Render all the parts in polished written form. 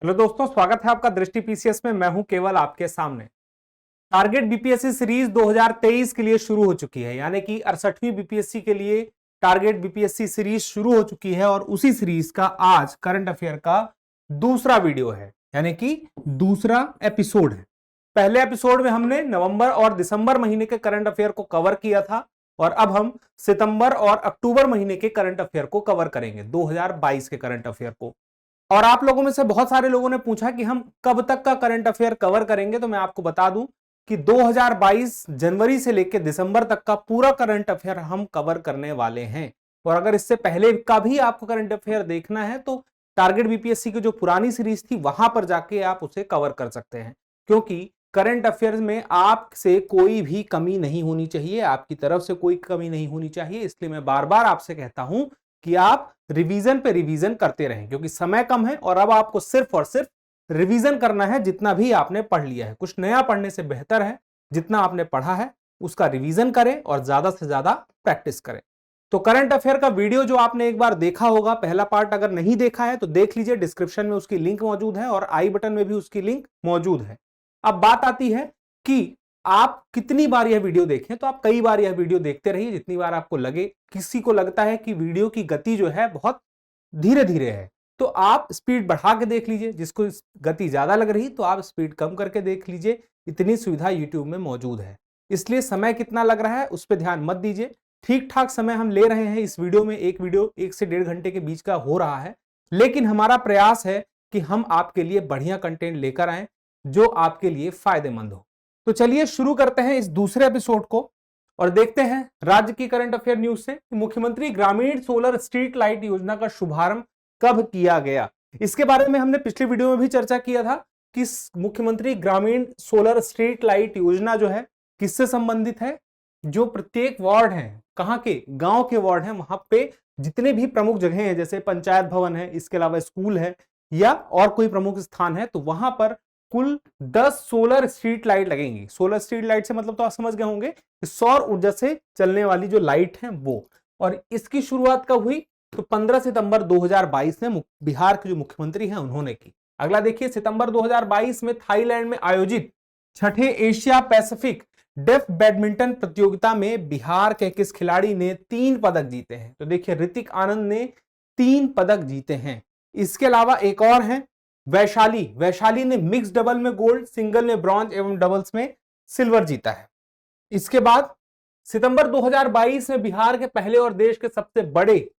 Hello दोस्तों, स्वागत है आपका दृष्टि पीसीएस में। मैं हूं केवल आपके सामने। टारगेट बीपीएससी सीरीज 2023 के लिए शुरू हो चुकी है, यानी कि 68वीं बीपीएससी के लिए टारगेट बीपीएससी सीरीज शुरू हो चुकी है और उसी सीरीज का आज करंट अफेयर का दूसरा वीडियो है, यानी कि दूसरा एपिसोड है। पहले एपिसोड में हमने नवंबर और दिसंबर महीने के करंट अफेयर को कवर किया था और अब हम सितंबर और अक्टूबर महीने के करंट अफेयर को कवर करेंगे, 2022 के करंट अफेयर को। और आप लोगों में से बहुत सारे लोगों ने पूछा कि हम कब तक का करंट अफेयर कवर करेंगे, तो मैं आपको बता दूं कि 2022 जनवरी से लेकर दिसंबर तक का पूरा करंट अफेयर हम कवर करने वाले हैं। और अगर इससे पहले का भी आपको करंट अफेयर देखना है तो टारगेट बीपीएससी की जो पुरानी सीरीज थी वहां पर जाके आप उसे कवर कर सकते हैं, क्योंकि करंट अफेयर में आपसे कोई भी कमी नहीं होनी चाहिए, आपकी तरफ से कोई कमी नहीं होनी चाहिए। इसलिए मैं बार बार आपसे कहता हूं कि आप रिवीजन पे रिवीजन करते रहें, क्योंकि समय कम है और अब आपको सिर्फ और सिर्फ रिवीजन करना है जितना भी आपने पढ़ लिया है। कुछ नया पढ़ने से बेहतर है जितना आपने पढ़ा है उसका रिवीजन करें और ज्यादा से ज्यादा प्रैक्टिस करें। तो करंट अफेयर का वीडियो जो आपने एक बार देखा होगा, पहला पार्ट अगर नहीं देखा है तो देख लीजिए, डिस्क्रिप्शन में उसकी लिंक मौजूद है और आई बटन में भी उसकी लिंक मौजूद है। अब बात आती है कि आप कितनी बार यह वीडियो देखें, तो आप कई बार यह वीडियो देखते रहिए, जितनी बार आपको लगे। किसी को लगता है कि वीडियो की गति जो है बहुत धीरे धीरे है तो आप स्पीड बढ़ा के देख लीजिए, जिसको गति ज्यादा लग रही तो आप स्पीड कम करके देख लीजिए। इतनी सुविधा यूट्यूब में मौजूद है। इसलिए समय कितना लग रहा है उस पर ध्यान मत दीजिए। ठीक ठाक समय हम ले रहे हैं इस वीडियो में। एक वीडियो 1 से 1.5 घंटे के बीच का हो रहा है, लेकिन हमारा प्रयास है कि हम आपके लिए बढ़िया कंटेंट लेकर आए जो आपके लिए फायदेमंद हो। तो चलिए शुरू करते हैं इस दूसरे एपिसोड को और देखते हैं राज्य की करंट अफेयर न्यूज से मुख्यमंत्री ग्रामीण सोलर स्ट्रीट लाइट योजना का शुभारंभ कब किया गया। इसके बारे में हमने पिछले वीडियो में भी चर्चा किया था कि मुख्यमंत्री ग्रामीण सोलर स्ट्रीट लाइट योजना जो है किससे संबंधित है। जो प्रत्येक वार्ड है, कहां के, गांव के वार्ड हैं, वहां पे जितने भी प्रमुख जगह हैं, जैसे पंचायत भवन है, इसके अलावा स्कूल है या और कोई प्रमुख स्थान है, तो वहां पर कुल 10 सोलर स्ट्रीट लाइट लगेंगी। सोलर स्ट्रीट लाइट से मतलब तो आप समझ गए होंगे, सौर ऊर्जा से चलने वाली जो लाइट है वो। और इसकी शुरुआत कब हुई, तो 15 सितंबर 2022 में बिहार के जो मुख्यमंत्री हैं उन्होंने की। अगला देखिए, सितंबर 2022 में थाईलैंड में आयोजित छठे एशिया पैसिफिक डेफ बैडमिंटन प्रतियोगिता में बिहार के किस खिलाड़ी ने 3 पदक जीते हैं। तो देखिए, ऋतिक आनंद ने 3 पदक जीते हैं। इसके अलावा एक और है वैशाली ने मिक्स डबल में गोल्ड, सिंगल में ब्रॉन्ज एवं डबल्स में सिल्वर जीता है। इसके बाद सितंबर 2022 में बिहार के पहले और देश के सबसे बड़े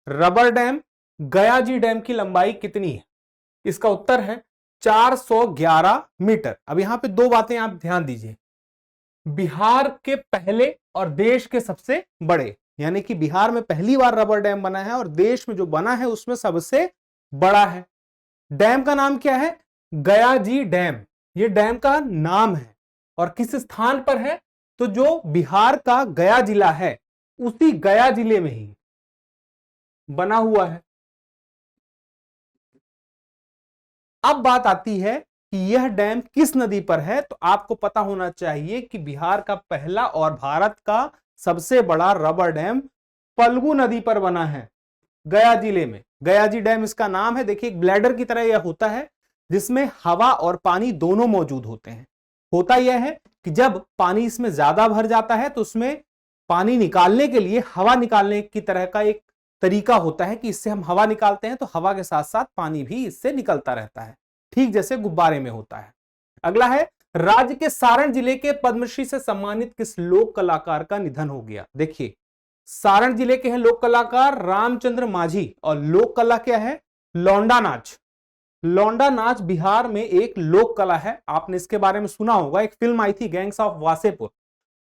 रबर डैम गयाजी डैम की लंबाई कितनी है। इसका उत्तर है 411 मीटर। अब यहां पे 2 बातें आप ध्यान दीजिए, बिहार के पहले और देश के सबसे बड़े, यानी कि बिहार में पहली बार रबर डैम बना है और देश में जो बना है उसमें सबसे बड़ा है। डैम का नाम क्या है, गयाजी डैम, ये डैम का नाम है। और किस स्थान पर है, तो जो बिहार का गया जिला है उसी गया जिले में ही बना हुआ है। अब बात आती है कि यह डैम किस नदी पर है, तो आपको पता होना चाहिए कि बिहार का पहला और भारत का सबसे बड़ा रबर डैम फल्गु नदी पर बना है, गया जिले में। गयाजी डैम इसका नाम है। देखिए, एक ब्लैडर की तरह यह होता है जिसमें हवा और पानी दोनों मौजूद होते हैं। होता यह है कि जब पानी इसमें ज्यादा भर जाता है तो उसमें पानी निकालने के लिए हवा निकालने की तरह का एक तरीका होता है कि इससे हम हवा निकालते हैं तो हवा के साथ साथ पानी भी इससे निकलता रहता है, ठीक जैसे गुब्बारे में होता है। अगला है, राज्य के सारण जिले के पद्मश्री से सम्मानित किस लोक कलाकार का निधन हो गया। देखिए, सारण जिले के हैं लोक कलाकार रामचंद्र माझी और लोक कला क्या है, लौंडा नाच। लौंडा नाच बिहार में एक लोक कला है, आपने इसके बारे में सुना होगा। एक फिल्म आई थी गैंग्स ऑफ वासेपुर,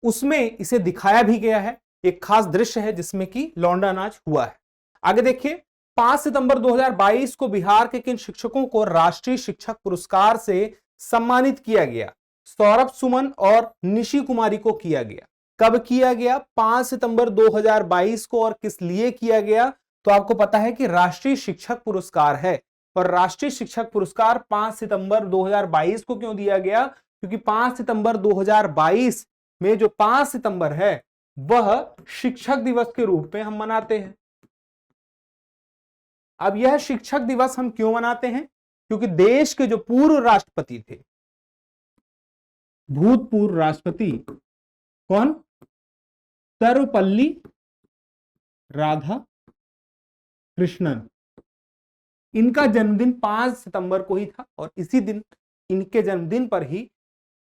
उसमें इसे दिखाया भी गया है। एक खास दृश्य है जिसमें कि लौंडा नाच हुआ है। आगे देखिए, 5 सितंबर 2022 को बिहार के किन शिक्षकों को राष्ट्रीय शिक्षक पुरस्कार से सम्मानित किया गया। सौरभ सुमन और निशी कुमारी को किया गया। कब किया गया, 5 सितंबर 2022 को, और किस लिए किया गया, तो आपको पता है कि राष्ट्रीय शिक्षक पुरस्कार है। और राष्ट्रीय शिक्षक पुरस्कार 5 सितंबर 2022 को क्यों दिया गया, क्योंकि 5 सितंबर 2022 में जो 5 सितंबर है वह शिक्षक दिवस के रूप में हम मनाते हैं। अब यह शिक्षक दिवस हम क्यों मनाते हैं, क्योंकि देश के जो पूर्व राष्ट्रपति थे, भूतपूर्व राष्ट्रपति कौन, सर्वपल्ली राधाकृष्णन, इनका जन्मदिन 5 सितंबर को ही था और इसी दिन, इनके जन्मदिन पर ही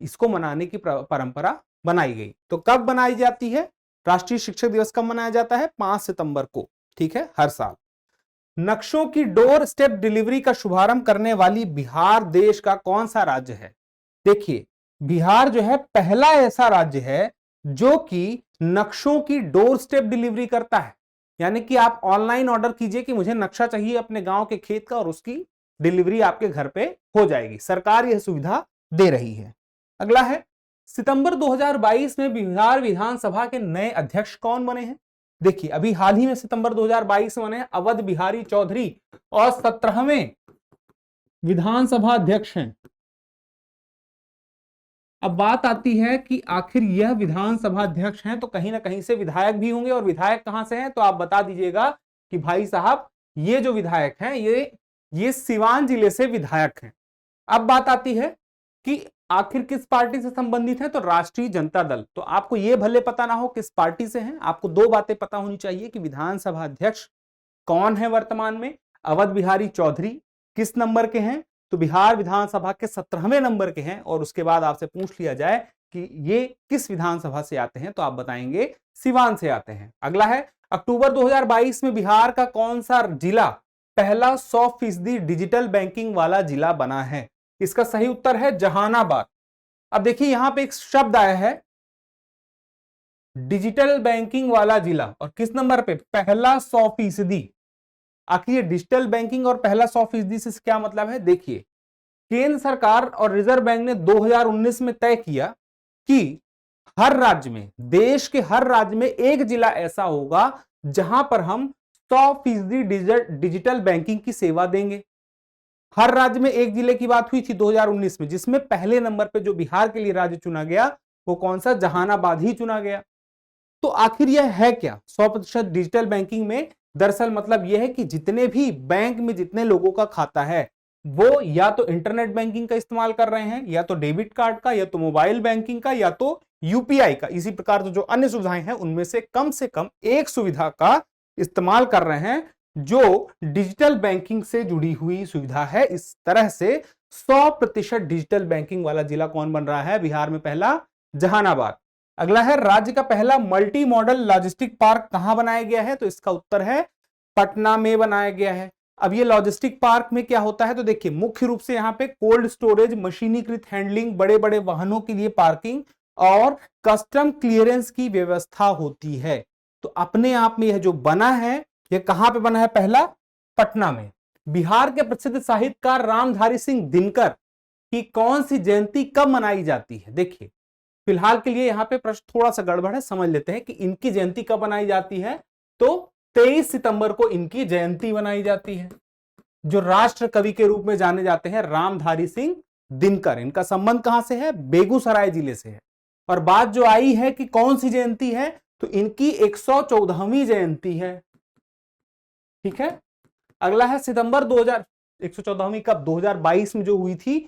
इसको मनाने की परंपरा बनाई गई। तो कब बनाई जाती है राष्ट्रीय शिक्षक दिवस, कब मनाया जाता है, 5 सितंबर को, ठीक है, हर साल। नक्शों की डोर स्टेप डिलीवरी का शुभारंभ करने वाली बिहार देश का कौन सा राज्य है। देखिए, बिहार जो है पहला ऐसा राज्य है जो कि नक्शों की डोर स्टेप डिलीवरी करता है, यानी कि आप ऑनलाइन ऑर्डर कीजिए कि मुझे नक्शा चाहिए अपने गांव के खेत का और उसकी डिलीवरी आपके घर पे हो जाएगी। सरकार यह सुविधा दे रही है। अगला है, सितंबर 2022 में बिहार विधानसभा के नए अध्यक्ष कौन बने हैं। देखिए, अभी हाल ही में सितंबर 2022 में बने अवध बिहारी चौधरी और 17वें विधानसभा अध्यक्ष हैं। अब बात आती है कि आखिर यह विधानसभा अध्यक्ष हैं तो कहीं ना कहीं से विधायक भी होंगे, और विधायक कहां से हैं तो आप बता दीजिएगा कि भाई साहब ये जो विधायक हैं ये सिवान जिले से विधायक हैं। अब बात आती है कि आखिर किस पार्टी से संबंधित है, तो राष्ट्रीय जनता दल। तो आपको यह भले पता ना हो किस पार्टी से हैं, आपको दो बातें पता होनी चाहिए कि विधानसभा अध्यक्ष कौन है वर्तमान में, अवध बिहारी चौधरी किस नंबर के हैं, तो बिहार विधानसभा के 17वें नंबर के हैं। और उसके बाद आपसे पूछ लिया जाए कि ये किस विधानसभा से आते हैं तो आप बताएंगे सिवान से आते हैं। अगला है, अक्टूबर 2022 में बिहार का कौन सा जिला पहला 100% डिजिटल बैंकिंग वाला जिला बना है। इसका सही उत्तर है जहानाबाद। अब देखिए यहां पे एक शब्द आया है डिजिटल बैंकिंग वाला जिला, और किस नंबर पे, पहला 100%। आखिर ये डिजिटल बैंकिंग और पहला 100% से क्या मतलब है। देखिए, केंद्र सरकार और रिजर्व बैंक ने 2019 में तय किया कि हर राज्य में, देश के हर राज्य में एक जिला ऐसा होगा जहां पर हम 100% डिजिटल बैंकिंग की सेवा देंगे। हर राज्य में एक जिले की बात हुई थी 2019 में, जिसमें पहले नंबर पे जो बिहार के लिए राज्य चुना गया वो कौन सा, जहानाबाद ही चुना गया। तो आखिर यह है क्या 100% डिजिटल बैंकिंग में। दरअसल मतलब यह है कि जितने भी बैंक में जितने लोगों का खाता है वो या तो इंटरनेट बैंकिंग का इस्तेमाल कर रहे हैं, या तो डेबिट कार्ड का, या तो मोबाइल बैंकिंग का, या तो यूपीआई का। इसी प्रकार तो जो अन्य सुविधाएं हैं उनमें से कम एक सुविधा का इस्तेमाल कर रहे हैं जो डिजिटल बैंकिंग से जुड़ी हुई सुविधा है। इस तरह से 100% डिजिटल बैंकिंग वाला जिला कौन बन रहा है, बिहार में पहला जहानाबाद। अगला है, राज्य का पहला मल्टी मॉडल लॉजिस्टिक पार्क कहां बनाया गया है, तो इसका उत्तर है पटना में बनाया गया है। अब ये लॉजिस्टिक पार्क में क्या होता है, तो देखिए मुख्य रूप से यहां पे कोल्ड स्टोरेज, मशीनीकृत हैंडलिंग, बड़े बड़े वाहनों के लिए पार्किंग और कस्टम क्लियरेंस की व्यवस्था होती है। तो अपने आप में यह जो बना है यह कहां पे बना है, पहला पटना में। बिहार के प्रसिद्ध साहित्यकार रामधारी सिंह दिनकर की कौन सी जयंती कब मनाई जाती है। देखिए फिलहाल के लिए यहां पे प्रश्न थोड़ा सा गड़बड़ है, समझ लेते हैं कि इनकी जयंती कब मनाई जाती है, तो 23 सितंबर को इनकी जयंती मनाई जाती है। जो राष्ट्र कवि के रूप में जाने जाते हैं रामधारी सिंह दिनकर, इनका संबंध कहां से है, बेगूसराय जिले से है। और बात जो आई है कि कौन सी जयंती है, तो इनकी 114वीं जयंती है। ठीक है, अगला है सितंबर 114वीं कब, 2022 में जो हुई थी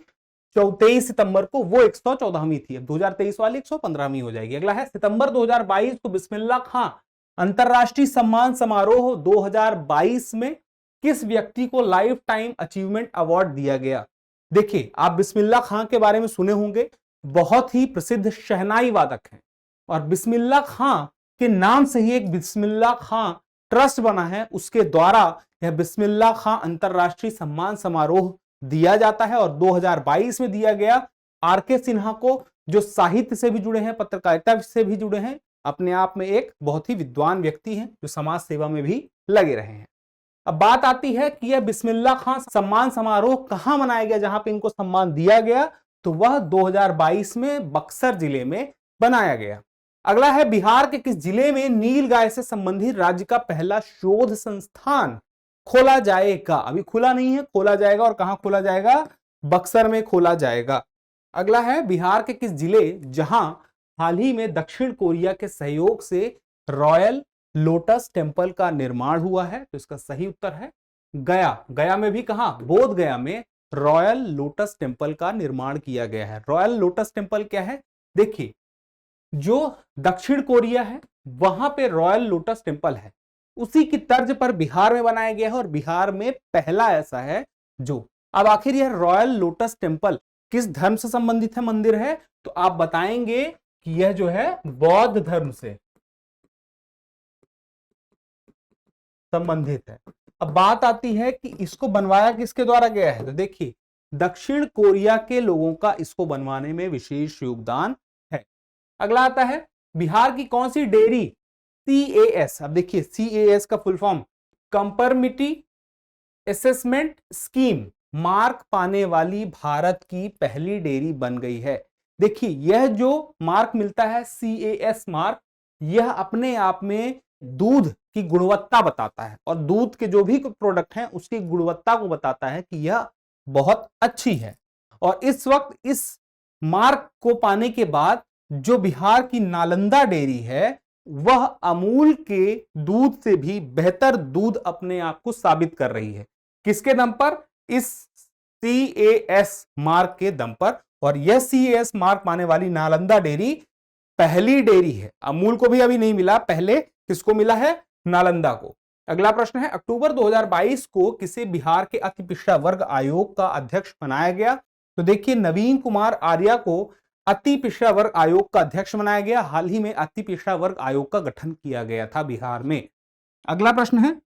23 सितंबर को, वो 114वीं थी। अब 2023 वाली 115वीं हो जाएगी। अगला है, सितंबर 2022 को बिस्मिल्लाह खां अंतरराष्ट्रीय सम्मान समारोह 2022 में किस व्यक्ति को लाइफ टाइम अचीवमेंट अवार्ड दिया गया। देखिए आप बिस्मिल्लाह खां के बारे में सुने होंगे, बहुत ही प्रसिद्ध शहनाई वादक हैं, और बिस्मिल्लाह खां के नाम से ही एक बिस्मिल्लाह खां ट्रस्ट बना है, उसके द्वारा यह बिस्मिल्लाह खां अंतरराष्ट्रीय सम्मान समारोह दिया जाता है। और 2022 में दिया गया आर.के. सिन्हा को, जो साहित्य से भी जुड़े हैं, पत्रकारिता से भी जुड़े हैं, अपने आप में एक बहुत ही विद्वान व्यक्ति हैं जो समाज सेवा में भी लगे रहे हैं। अब बात आती है कि यह बिस्मिल्लाह खां सम्मान समारोह कहां मनाया गया, जहां पे इनको सम्मान दिया गया, तो वह 2022 में बक्सर जिले में बनाया गया। अगला है, बिहार के किस जिले में नील गाय से संबंधित राज्य का पहला शोध संस्थान खोला जाएगा। अभी खुला नहीं है, खोला जाएगा, और कहां खोला जाएगा, बक्सर में खोला जाएगा। अगला है, बिहार के किस जिले जहां हाल ही में दक्षिण कोरिया के सहयोग से रॉयल लोटस टेम्पल का निर्माण हुआ है, तो इसका सही उत्तर है गया। गया में भी कहां, बोध गया में रॉयल लोटस टेम्पल का निर्माण किया गया है। रॉयल लोटस टेम्पल क्या है? देखिए, जो दक्षिण कोरिया है वहां पे रॉयल लोटस टेम्पल है, उसी की तर्ज पर बिहार में बनाया गया है और बिहार में पहला ऐसा है जो। अब आखिर यह रॉयल लोटस टेम्पल किस धर्म से संबंधित है मंदिर है? तो आप बताएंगे कि यह जो है बौद्ध धर्म से संबंधित है। अब बात आती है कि इसको बनवाया किसके द्वारा गया है? तो देखिए, दक्षिण कोरिया के लोगों का इसको बनवाने में विशेष योगदान है। अगला आता है, बिहार की कौन सी डेयरी CAS, अब देखिए CAS का full form conformity assessment scheme mark पाने वाली भारत की पहली डेयरी बन गई है। देखिए, यह जो मार्क मिलता है CAS मार्क, यह अपने आप में दूध की गुणवत्ता बताता है और दूध के जो भी प्रोडक्ट हैं उसकी गुणवत्ता को बताता है कि यह बहुत अच्छी है। और इस वक्त इस मार्क को पाने के बाद जो बिहार की नालंदा डेयरी है वह अमूल के दूध से भी बेहतर दूध अपने आप को साबित कर रही है। किसके दम पर? इस CAS मार्क के दम पर। और यह CAS मार्क पाने वाली नालंदा डेयरी पहली डेयरी है। अमूल को भी अभी नहीं मिला, पहले किसको मिला है? नालंदा को। अगला प्रश्न है, अक्टूबर 2022 को किसे बिहार के अति पिछड़ा वर्ग आयोग का अध्यक्ष बनाया गया? तो देखिए, नवीन कुमार आर्या को अति पिछड़ा वर्ग आयोग का अध्यक्ष बनाया गया। हाल ही में अति पिछड़ा वर्ग आयोग का गठन किया गया था बिहार में। अगला प्रश्न है,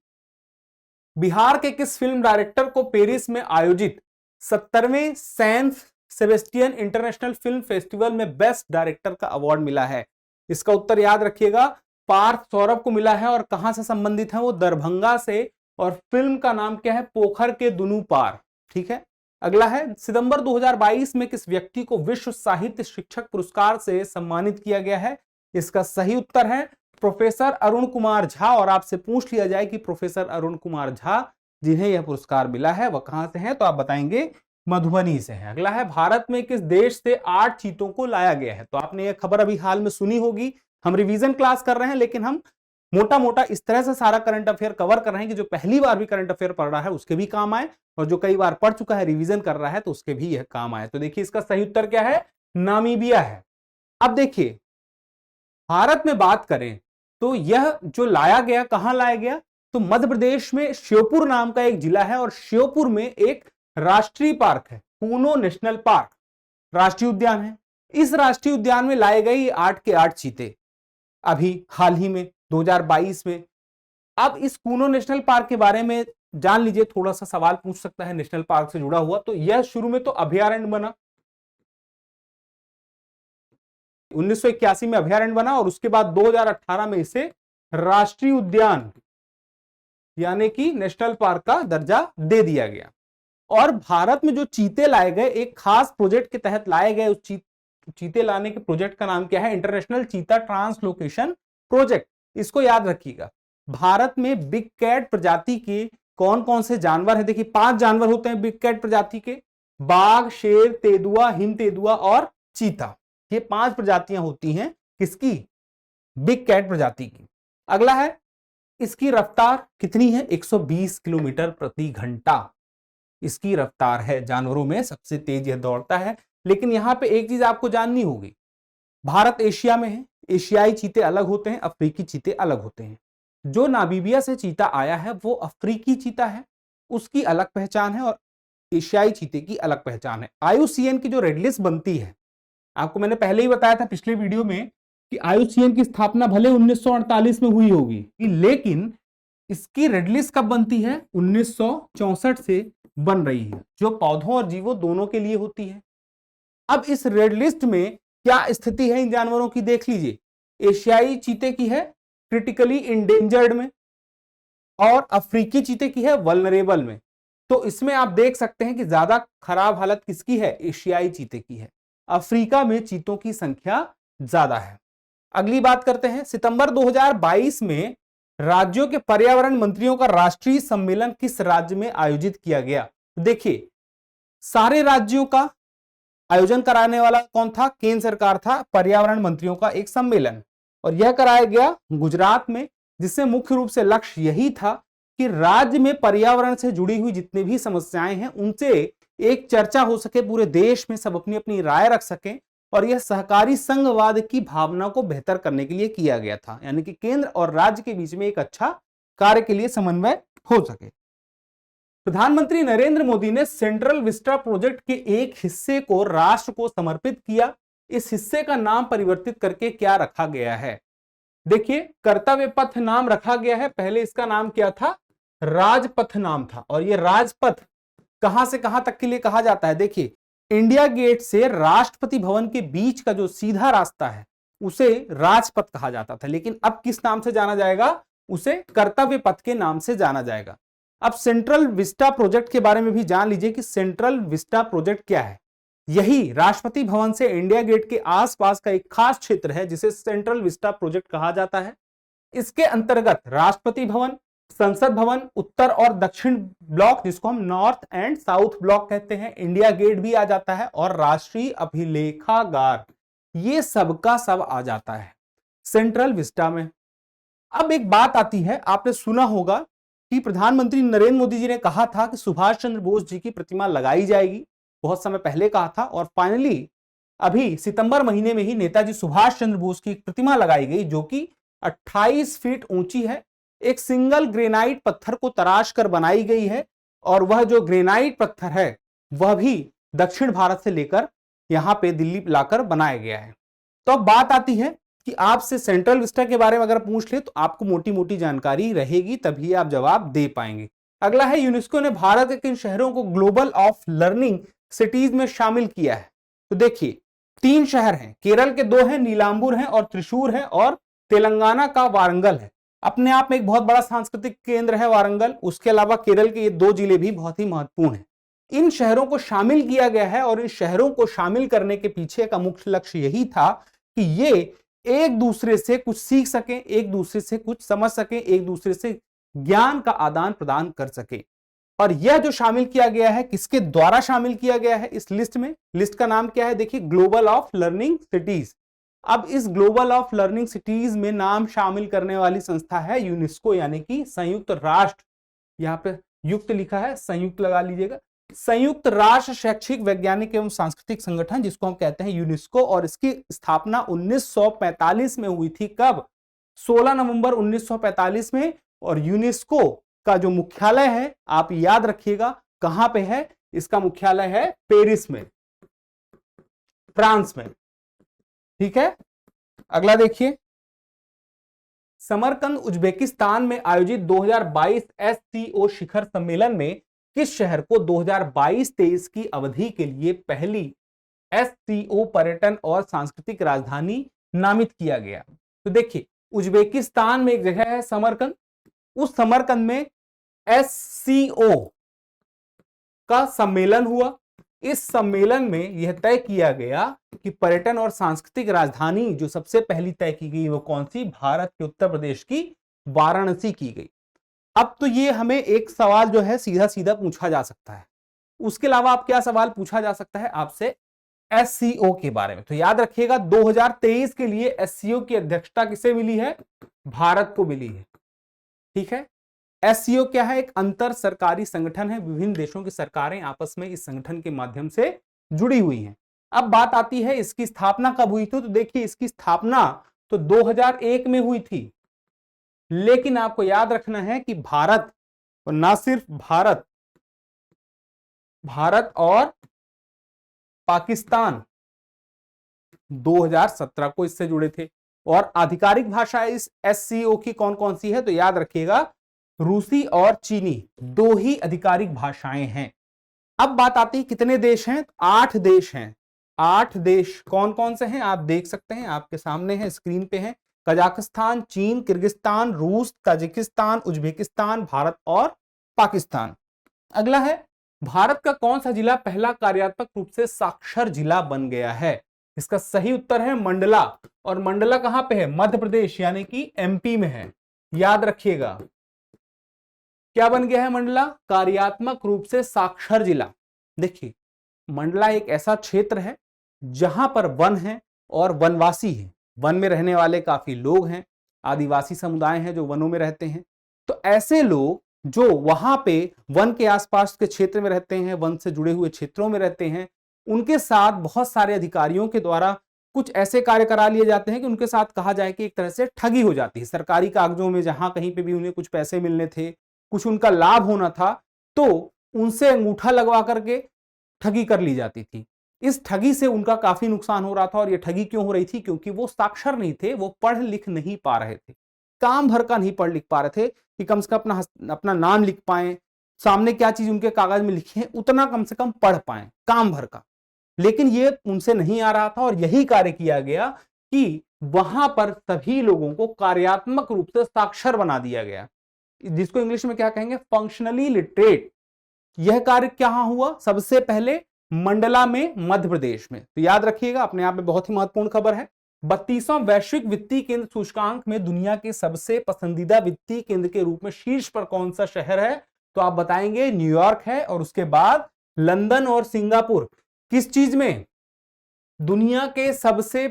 बिहार के किस फिल्म डायरेक्टर को पेरिस में आयोजित 70वें San Sebastian International Film Festival में बेस्ट डायरेक्टर का अवार्ड मिला है? इसका उत्तर याद रखिएगा, पार्थ सौरभ को मिला है। और कहां से संबंधित है वो? दरभंगा से। और फिल्म का नाम क्या है? पोखर के दुनू पार। ठीक है। अगला है, सितंबर 2022 में किस व्यक्ति को विश्व साहित्य शिक्षक पुरस्कार से सम्मानित किया गया है? इसका सही उत्तर है प्रोफेसर अरुण कुमार झा। और आपसे पूछ लिया जाए कि प्रोफेसर अरुण कुमार झा जिन्हें यह पुरस्कार मिला है वह कहां से हैं? तो आप बताएंगे मधुबनी से है। अगला है, भारत में किस देश से 8 चीतों को लाया गया है? तो आपने यह खबर अभी हाल में सुनी होगी। हम रिवीजन क्लास कर रहे हैं लेकिन हम मोटा मोटा इस तरह से सारा करंट अफेयर कवर कर रहे हैं कि जो पहली बार भी करंट अफेयर पढ़ रहा है उसके भी काम आए, और जो कई बार पढ़ चुका है रिवीजन कर रहा है तो उसके भी यह काम आए। तो देखिए, इसका सही उत्तर क्या है? नामीबिया है। अब देखिए, भारत में बात करें तो यह जो लाया गया, कहां लाया गया? तो मध्य प्रदेश में श्योपुर नाम का एक जिला है और श्योपुर में एक राष्ट्रीय पार्क है, कूनो नेशनल पार्क राष्ट्रीय उद्यान है। इस राष्ट्रीय उद्यान में लाए गए 8 के 8 चीते अभी हाल ही में 2022 में। अब इस कूनो नेशनल पार्क के बारे में जान लीजिए, थोड़ा सा सवाल पूछ सकता है नेशनल पार्क से जुड़ा हुआ। तो यह शुरू में तो अभयारण्य बना, 1981 में अभयारण्य बना और उसके बाद 2018 में इसे राष्ट्रीय उद्यान यानी कि नेशनल पार्क का दर्जा दे दिया गया। और भारत में जो चीते लाए गए एक खास प्रोजेक्ट के तहत लाए गए। उस चीते लाने के प्रोजेक्ट का नाम क्या है? इंटरनेशनल चीता ट्रांसलोकेशन प्रोजेक्ट। इसको याद रखिएगा। भारत में बिग कैट प्रजाति के कौन कौन से जानवर है? देखिए, 5 जानवर होते हैं बिग कैट प्रजाति के, बाघ, शेर, तेंदुआ, हिम तेंदुआ और चीता। ये 5 प्रजातियां होती हैं किसकी? बिग कैट प्रजाति की। अगला है, इसकी रफ्तार कितनी है? 120 किलोमीटर प्रति घंटा इसकी रफ्तार है। जानवरों में सबसे तेज यह दौड़ता है। लेकिन यहां पे एक चीज आपको जाननी होगी, भारत एशिया में है, एशियाई चीते अलग होते हैं, अफ्रीकी चीते अलग होते हैं। जो नामीबिया से चीता आया है वो अफ्रीकी चीता है, उसकी अलग पहचान है, और एशियाई चीते की अलग पहचान है। IUCN की जो रेड लिस्ट बनती है, आपको मैंने पहले ही बताया था पिछले वीडियो में कि IUCN की स्थापना भले 1948 में हुई होगी, लेकिन इसकी रेड लिस्ट कब बनती है? 1964 से बन रही है, जो पौधों और जीवों दोनों के लिए होती है। अब इस रेड लिस्ट में क्या स्थिति है इन जानवरों की देख लीजिए। एशियाई चीते की है क्रिटिकली इंडेंजर्ड में, और अफ्रीकी चीते की है वल्नरेबल में। तो इसमें आप देख सकते हैं कि ज्यादा खराब हालत किसकी है? एशियाई चीते की है। अफ्रीका में चीतों की संख्या ज्यादा है। अगली बात करते हैं, सितंबर 2022 में राज्यों के पर्यावरण मंत्रियों का राष्ट्रीय सम्मेलन किस राज्य में आयोजित किया गया? देखिए, सारे राज्यों का आयोजन कराने वाला कौन था? केंद्र सरकार था। पर्यावरण मंत्रियों का एक सम्मेलन, और यह कराया गया गुजरात में, जिससे मुख्य रूप से लक्ष्य यही था कि राज्य में पर्यावरण से जुड़ी हुई जितनी भी समस्याएं हैं उनसे एक चर्चा हो सके पूरे देश में, सब अपनी अपनी राय रख सकें, और यह सहकारी संघवाद की भावना को बेहतर करने के लिए किया गया था, यानी कि केंद्र और राज्य के बीच में एक अच्छा कार्य के लिए समन्वय हो सके। प्रधानमंत्री नरेंद्र मोदी ने सेंट्रल विस्टा प्रोजेक्ट के एक हिस्से को राष्ट्र को समर्पित किया। इस हिस्से का नाम परिवर्तित करके क्या रखा गया है? देखिए, कर्तव्य पथ नाम रखा गया है, पहले इसका नाम क्या था? राजपथ नाम था। और ये राजपथ कहां से कहां तक के लिए कहा जाता है? देखिए, इंडिया गेट से राष्ट्रपति भवन के बीच का जो सीधा रास्ता है उसे राजपथ कहा जाता था, लेकिन अब किस नाम से जाना जाएगा? उसे कर्तव्य पथ के नाम से जाना जाएगा। अब सेंट्रल विस्टा प्रोजेक्ट के बारे में भी जान लीजिए कि सेंट्रल विस्टा प्रोजेक्ट क्या है। यही राष्ट्रपति भवन से इंडिया गेट के आसपास का एक खास क्षेत्र है जिसे सेंट्रल विस्टा प्रोजेक्ट कहा जाता है। इसके अंतर्गत राष्ट्रपति भवन, संसद भवन, उत्तर और दक्षिण ब्लॉक जिसको हम नॉर्थ एंड साउथ ब्लॉक कहते हैं, इंडिया गेट भी आ जाता है, और राष्ट्रीय अभिलेखागार, ये सबका सब आ जाता है सेंट्रल विस्टा में। अब एक बात आती है, आपने सुना होगा कि प्रधानमंत्री नरेंद्र मोदी जी ने कहा था कि सुभाष चंद्र बोस जी की प्रतिमा लगाई जाएगी, बहुत समय पहले कहा था, और फाइनली अभी सितंबर महीने में ही नेताजी सुभाष चंद्र बोस की प्रतिमा लगाई गई जो कि 28 फीट ऊंची है। एक सिंगल ग्रेनाइट पत्थर को तराश कर बनाई गई है, और वह जो ग्रेनाइट पत्थर है वह भी दक्षिण भारत से लेकर यहां पे दिल्ली लाकर बनाया गया है। तो अब बात आती है कि आपसे सेंट्रल विस्टा के बारे में अगर पूछ ले तो आपको मोटी मोटी जानकारी रहेगी, तभी आप जवाब दे पाएंगे। अगला है, यूनेस्को ने भारत के किन शहरों को ग्लोबल ऑफ लर्निंग सिटीज में शामिल किया है? तो देखिए, 3 शहर हैं, केरल के 2 हैं, नीलांबुर हैं और त्रिशूर है, और तेलंगाना का वारंगल है। अपने आप में एक बहुत बड़ा सांस्कृतिक केंद्र है वारंगल। उसके अलावा केरल के ये 2 जिले भी बहुत ही महत्वपूर्ण हैं। इन शहरों को शामिल किया गया है, और इन शहरों को शामिल करने के पीछे का मुख्य लक्ष्य यही था कि ये एक दूसरे से कुछ सीख सकें, एक दूसरे से कुछ समझ सकें, एक दूसरे से ज्ञान का आदान प्रदान कर सके। और यह जो शामिल किया गया है, किसके द्वारा शामिल किया गया है इस लिस्ट में? लिस्ट का नाम क्या है? देखिए, ग्लोबल ऑफ लर्निंग सिटीज। अब इस ग्लोबल ऑफ लर्निंग सिटीज में नाम शामिल करने वाली संस्था है यूनेस्को, यानी कि संयुक्त राष्ट्र, यहां पे युक्त लिखा है, संयुक्त लगा लीजिएगा, संयुक्त राष्ट्र शैक्षिक, वैज्ञानिक एवं सांस्कृतिक संगठन, जिसको हम कहते हैं यूनेस्को। और इसकी स्थापना 1945 में हुई थी। कब? 16 नवंबर 1945 में। और यूनेस्को का जो मुख्यालय है, आप याद रखिएगा कहां पे है? इसका मुख्यालय है पेरिस में, फ्रांस में। ठीक है, अगला देखिए, समरकंद उज्बेकिस्तान में आयोजित 2022 एससीओ शिखर सम्मेलन में किस शहर को 2022-23 की अवधि के लिए पहली एससीओ पर्यटन और सांस्कृतिक राजधानी नामित किया गया? तो देखिए, उज्बेकिस्तान में एक जगह है समरकंद, उस समरकंद में एससीओ का सम्मेलन हुआ। इस सम्मेलन में यह तय किया गया कि पर्यटन और सांस्कृतिक राजधानी जो सबसे पहली तय की गई वो कौन सी? भारत के उत्तर प्रदेश की वाराणसी की गई। अब तो ये हमें एक सवाल जो है सीधा सीधा पूछा जा सकता है। उसके अलावा आप क्या सवाल पूछा जा सकता है आपसे? एससीओ के बारे में। तो याद रखिएगा, 2023 के लिए एससीओ की अध्यक्षता किसे मिली है? भारत को मिली है। ठीक है, एससीओ क्या है? एक अंतर सरकारी संगठन है, विभिन्न देशों की सरकारें आपस में इस संगठन के माध्यम से जुड़ी हुई हैं। अब बात आती है इसकी स्थापना कब हुई थी? तो देखिए, इसकी स्थापना तो 2001 में हुई थी, लेकिन आपको याद रखना है कि भारत, और ना सिर्फ भारत, भारत और पाकिस्तान 2017 को इससे जुड़े थे। और आधिकारिक भाषा इस एससीओ की कौन कौन सी है? तो याद रखिएगा, रूसी और चीनी 2 ही आधिकारिक भाषाएं हैं। अब बात आती है कितने देश हैं? 8 देश हैं। 8 देश कौन कौन से हैं आप देख सकते हैं, आपके सामने है, स्क्रीन पे है। कजाकिस्तान, चीन, किर्गिस्तान, रूस, ताजिकिस्तान, उज्बेकिस्तान, भारत और पाकिस्तान। अगला है, भारत का कौन सा जिला पहला कार्यात्मक रूप से साक्षर जिला बन गया है? इसका सही उत्तर है मंडला। और मंडला कहां पे है? मध्य प्रदेश यानी कि एमपी में है। याद रखिएगा, क्या बन गया है मंडला? कार्यात्मक रूप से साक्षर जिला। देखिए, मंडला एक ऐसा क्षेत्र है जहां पर वन है और वनवासी है, वन में रहने वाले काफी लोग हैं, आदिवासी समुदाय हैं जो वनों में रहते हैं। तो ऐसे लोग जो वहां पे वन के आसपास के क्षेत्र में रहते हैं, वन से जुड़े हुए क्षेत्रों में रहते हैं, उनके साथ बहुत सारे अधिकारियों के द्वारा कुछ ऐसे कार्य करा लिए जाते हैं कि उनके साथ कहा जाए कि एक तरह से ठगी हो जाती है। सरकारी कागजों में जहां कहीं पे भी उन्हें कुछ पैसे मिलने थे, कुछ उनका लाभ होना था, तो उनसे अंगूठा लगवा करके ठगी कर ली जाती थी। इस ठगी से उनका काफी नुकसान हो रहा था। और यह ठगी क्यों हो रही थी? क्योंकि वो साक्षर नहीं थे, वो पढ़ लिख नहीं पा रहे थे, काम भर का नहीं पढ़ लिख पा रहे थे कि कम से कम अपना नाम लिख पाए, सामने क्या चीज उनके कागज में लिखी है उतना कम से कम पढ़ पाए, काम भर का। लेकिन ये उनसे नहीं आ रहा था और यही कार्य किया गया कि वहां पर सभी लोगों को कार्यात्मक रूप से साक्षर बना दिया गया, जिसको इंग्लिश में क्या कहेंगे? Functionally literate. यह कार्य क्या हुआ? सबसे पहले मंडला में, मध्य प्रदेश में। तो याद रखिएगा, अपने आप में बहुत ही महत्वपूर्ण खबर है। 32वां वैश्विक वित्तीय केंद्र सूचकांक में दुनिया के सबसे पसंदीदा वित्तीय केंद्र के रूप में शीर्ष पर कौन सा शहर है? तो आप बताएंगे न्यूयॉर्क है, और उसके बाद लंदन और सिंगापुर। किस चीज में? दुनिया के सबसे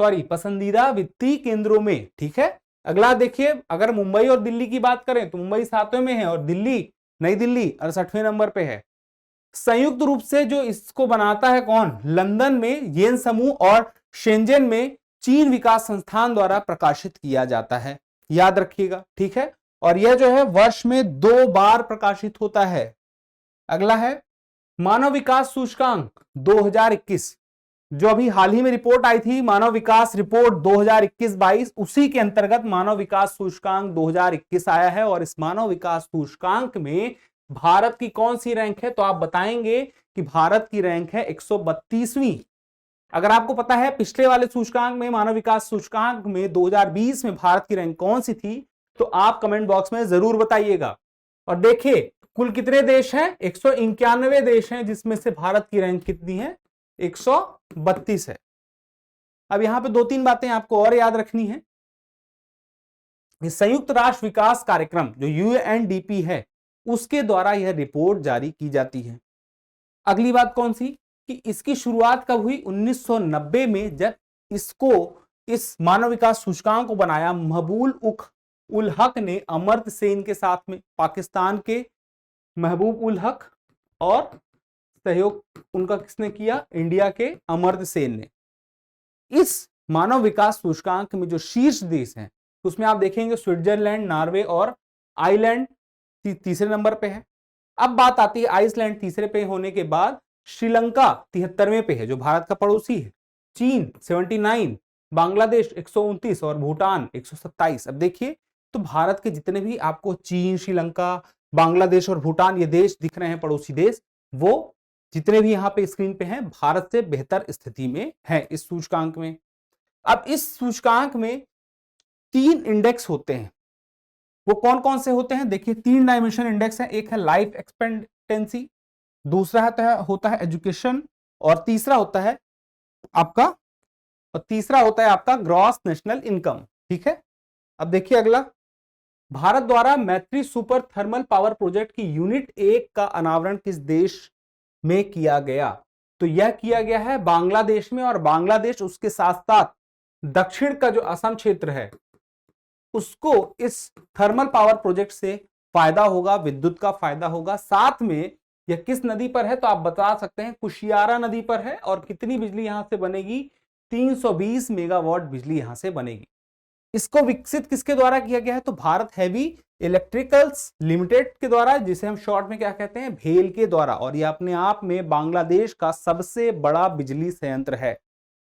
पसंदीदा वित्तीय केंद्रों में। ठीक है, अगला देखिए, अगर मुंबई और दिल्ली की बात करें तो मुंबई 7वें में है और दिल्ली, नई दिल्ली 68वें नंबर पे है। संयुक्त रूप से जो इसको बनाता है कौन? लंदन में येन समूह और शेंजन में चीन विकास संस्थान द्वारा प्रकाशित किया जाता है, याद रखिएगा। ठीक है, और यह जो है वर्ष में 2 बार प्रकाशित होता है। अगला है मानव विकास सूचकांक 2021, जो अभी हाल ही में रिपोर्ट आई थी, मानव विकास रिपोर्ट 2021-22, उसी के अंतर्गत मानव विकास सूचकांक 2021 आया है। और इस मानव विकास सूचकांक में भारत की कौन सी रैंक है? तो आप बताएंगे कि भारत की रैंक है 132वीं। अगर आपको पता है पिछले वाले सूचकांक में, मानव विकास सूचकांक में 2020 में भारत की रैंक कौन सी थी, तो आप कमेंट बॉक्स में जरूर बताइएगा। और देखिए कुल कितने देश हैं? 191 देश हैं, जिसमें से भारत की रैंक कितनी है? 132 है। अब यहां पे 2-3 बातें आपको और याद रखनी है। संयुक्त राष्ट्र विकास कार्यक्रम जो यूएनडीपी है, उसके द्वारा यह रिपोर्ट जारी की जाती है। अगली बात कौन सी? कि इसकी शुरुआत कब हुई? 1990 में, जब इस मानव विकास सूचकांक को बनाया महबूब उल हक ने अमर्त्य सेन के साथ में। पाकिस्तान के महबूब उल हक, और सहयोग उनका किसने किया? इंडिया के अमर्त्य सेन ने। इस मानव विकास सूचकांक में जो शीर्ष देश हैं, उसमें आप देखेंगे स्विट्जरलैंड, नॉर्वे और आइलैंड तीसरे नंबर पे है। अब बात आती है आइसलैंड तीसरे पे होने के बाद श्रीलंका 73वें पे है, जो भारत का पड़ोसी है। चीन 79, बांग्लादेश 129 और भूटान 127। अब देखिए, तो भारत के जितने भी आपको चीन, श्रीलंका, बांग्लादेश और भूटान ये देश दिख रहे हैं, पड़ोसी देश, वो जितने भी यहाँ पे स्क्रीन पे हैं, भारत से बेहतर स्थिति में है इस सूचकांक में। अब इस सूचकांक में 3 इंडेक्स होते हैं। वो कौन कौन से होते हैं? देखिए 3 डायमेंशन इंडेक्स है। एक है लाइफ एक्सपेक्टेंसी, दूसरा होता है एजुकेशन, और तीसरा होता है आपका ग्रॉस नेशनल इनकम। ठीक है, अब देखिए अगला, भारत द्वारा मैत्री सुपर थर्मल पावर प्रोजेक्ट की यूनिट 1 का अनावरण किस देश में किया गया? तो यह किया गया है बांग्लादेश में। और बांग्लादेश, उसके साथ साथ दक्षिण का जो असम क्षेत्र है, उसको इस थर्मल पावर प्रोजेक्ट से फायदा होगा, विद्युत का फायदा होगा। साथ में यह किस नदी पर है? तो आप बता सकते हैं कुशियारा नदी पर है। और कितनी बिजली यहां से बनेगी? 320 मेगावाट बिजली यहां से बनेगी। इसको विकसित किसके द्वारा किया गया है? तो भारत हैवी इलेक्ट्रिकल्स लिमिटेड के द्वारा, जिसे हम शॉर्ट में क्या कहते हैं? भेल के द्वारा। और यह अपने आप में बांग्लादेश का सबसे बड़ा बिजली संयंत्र है।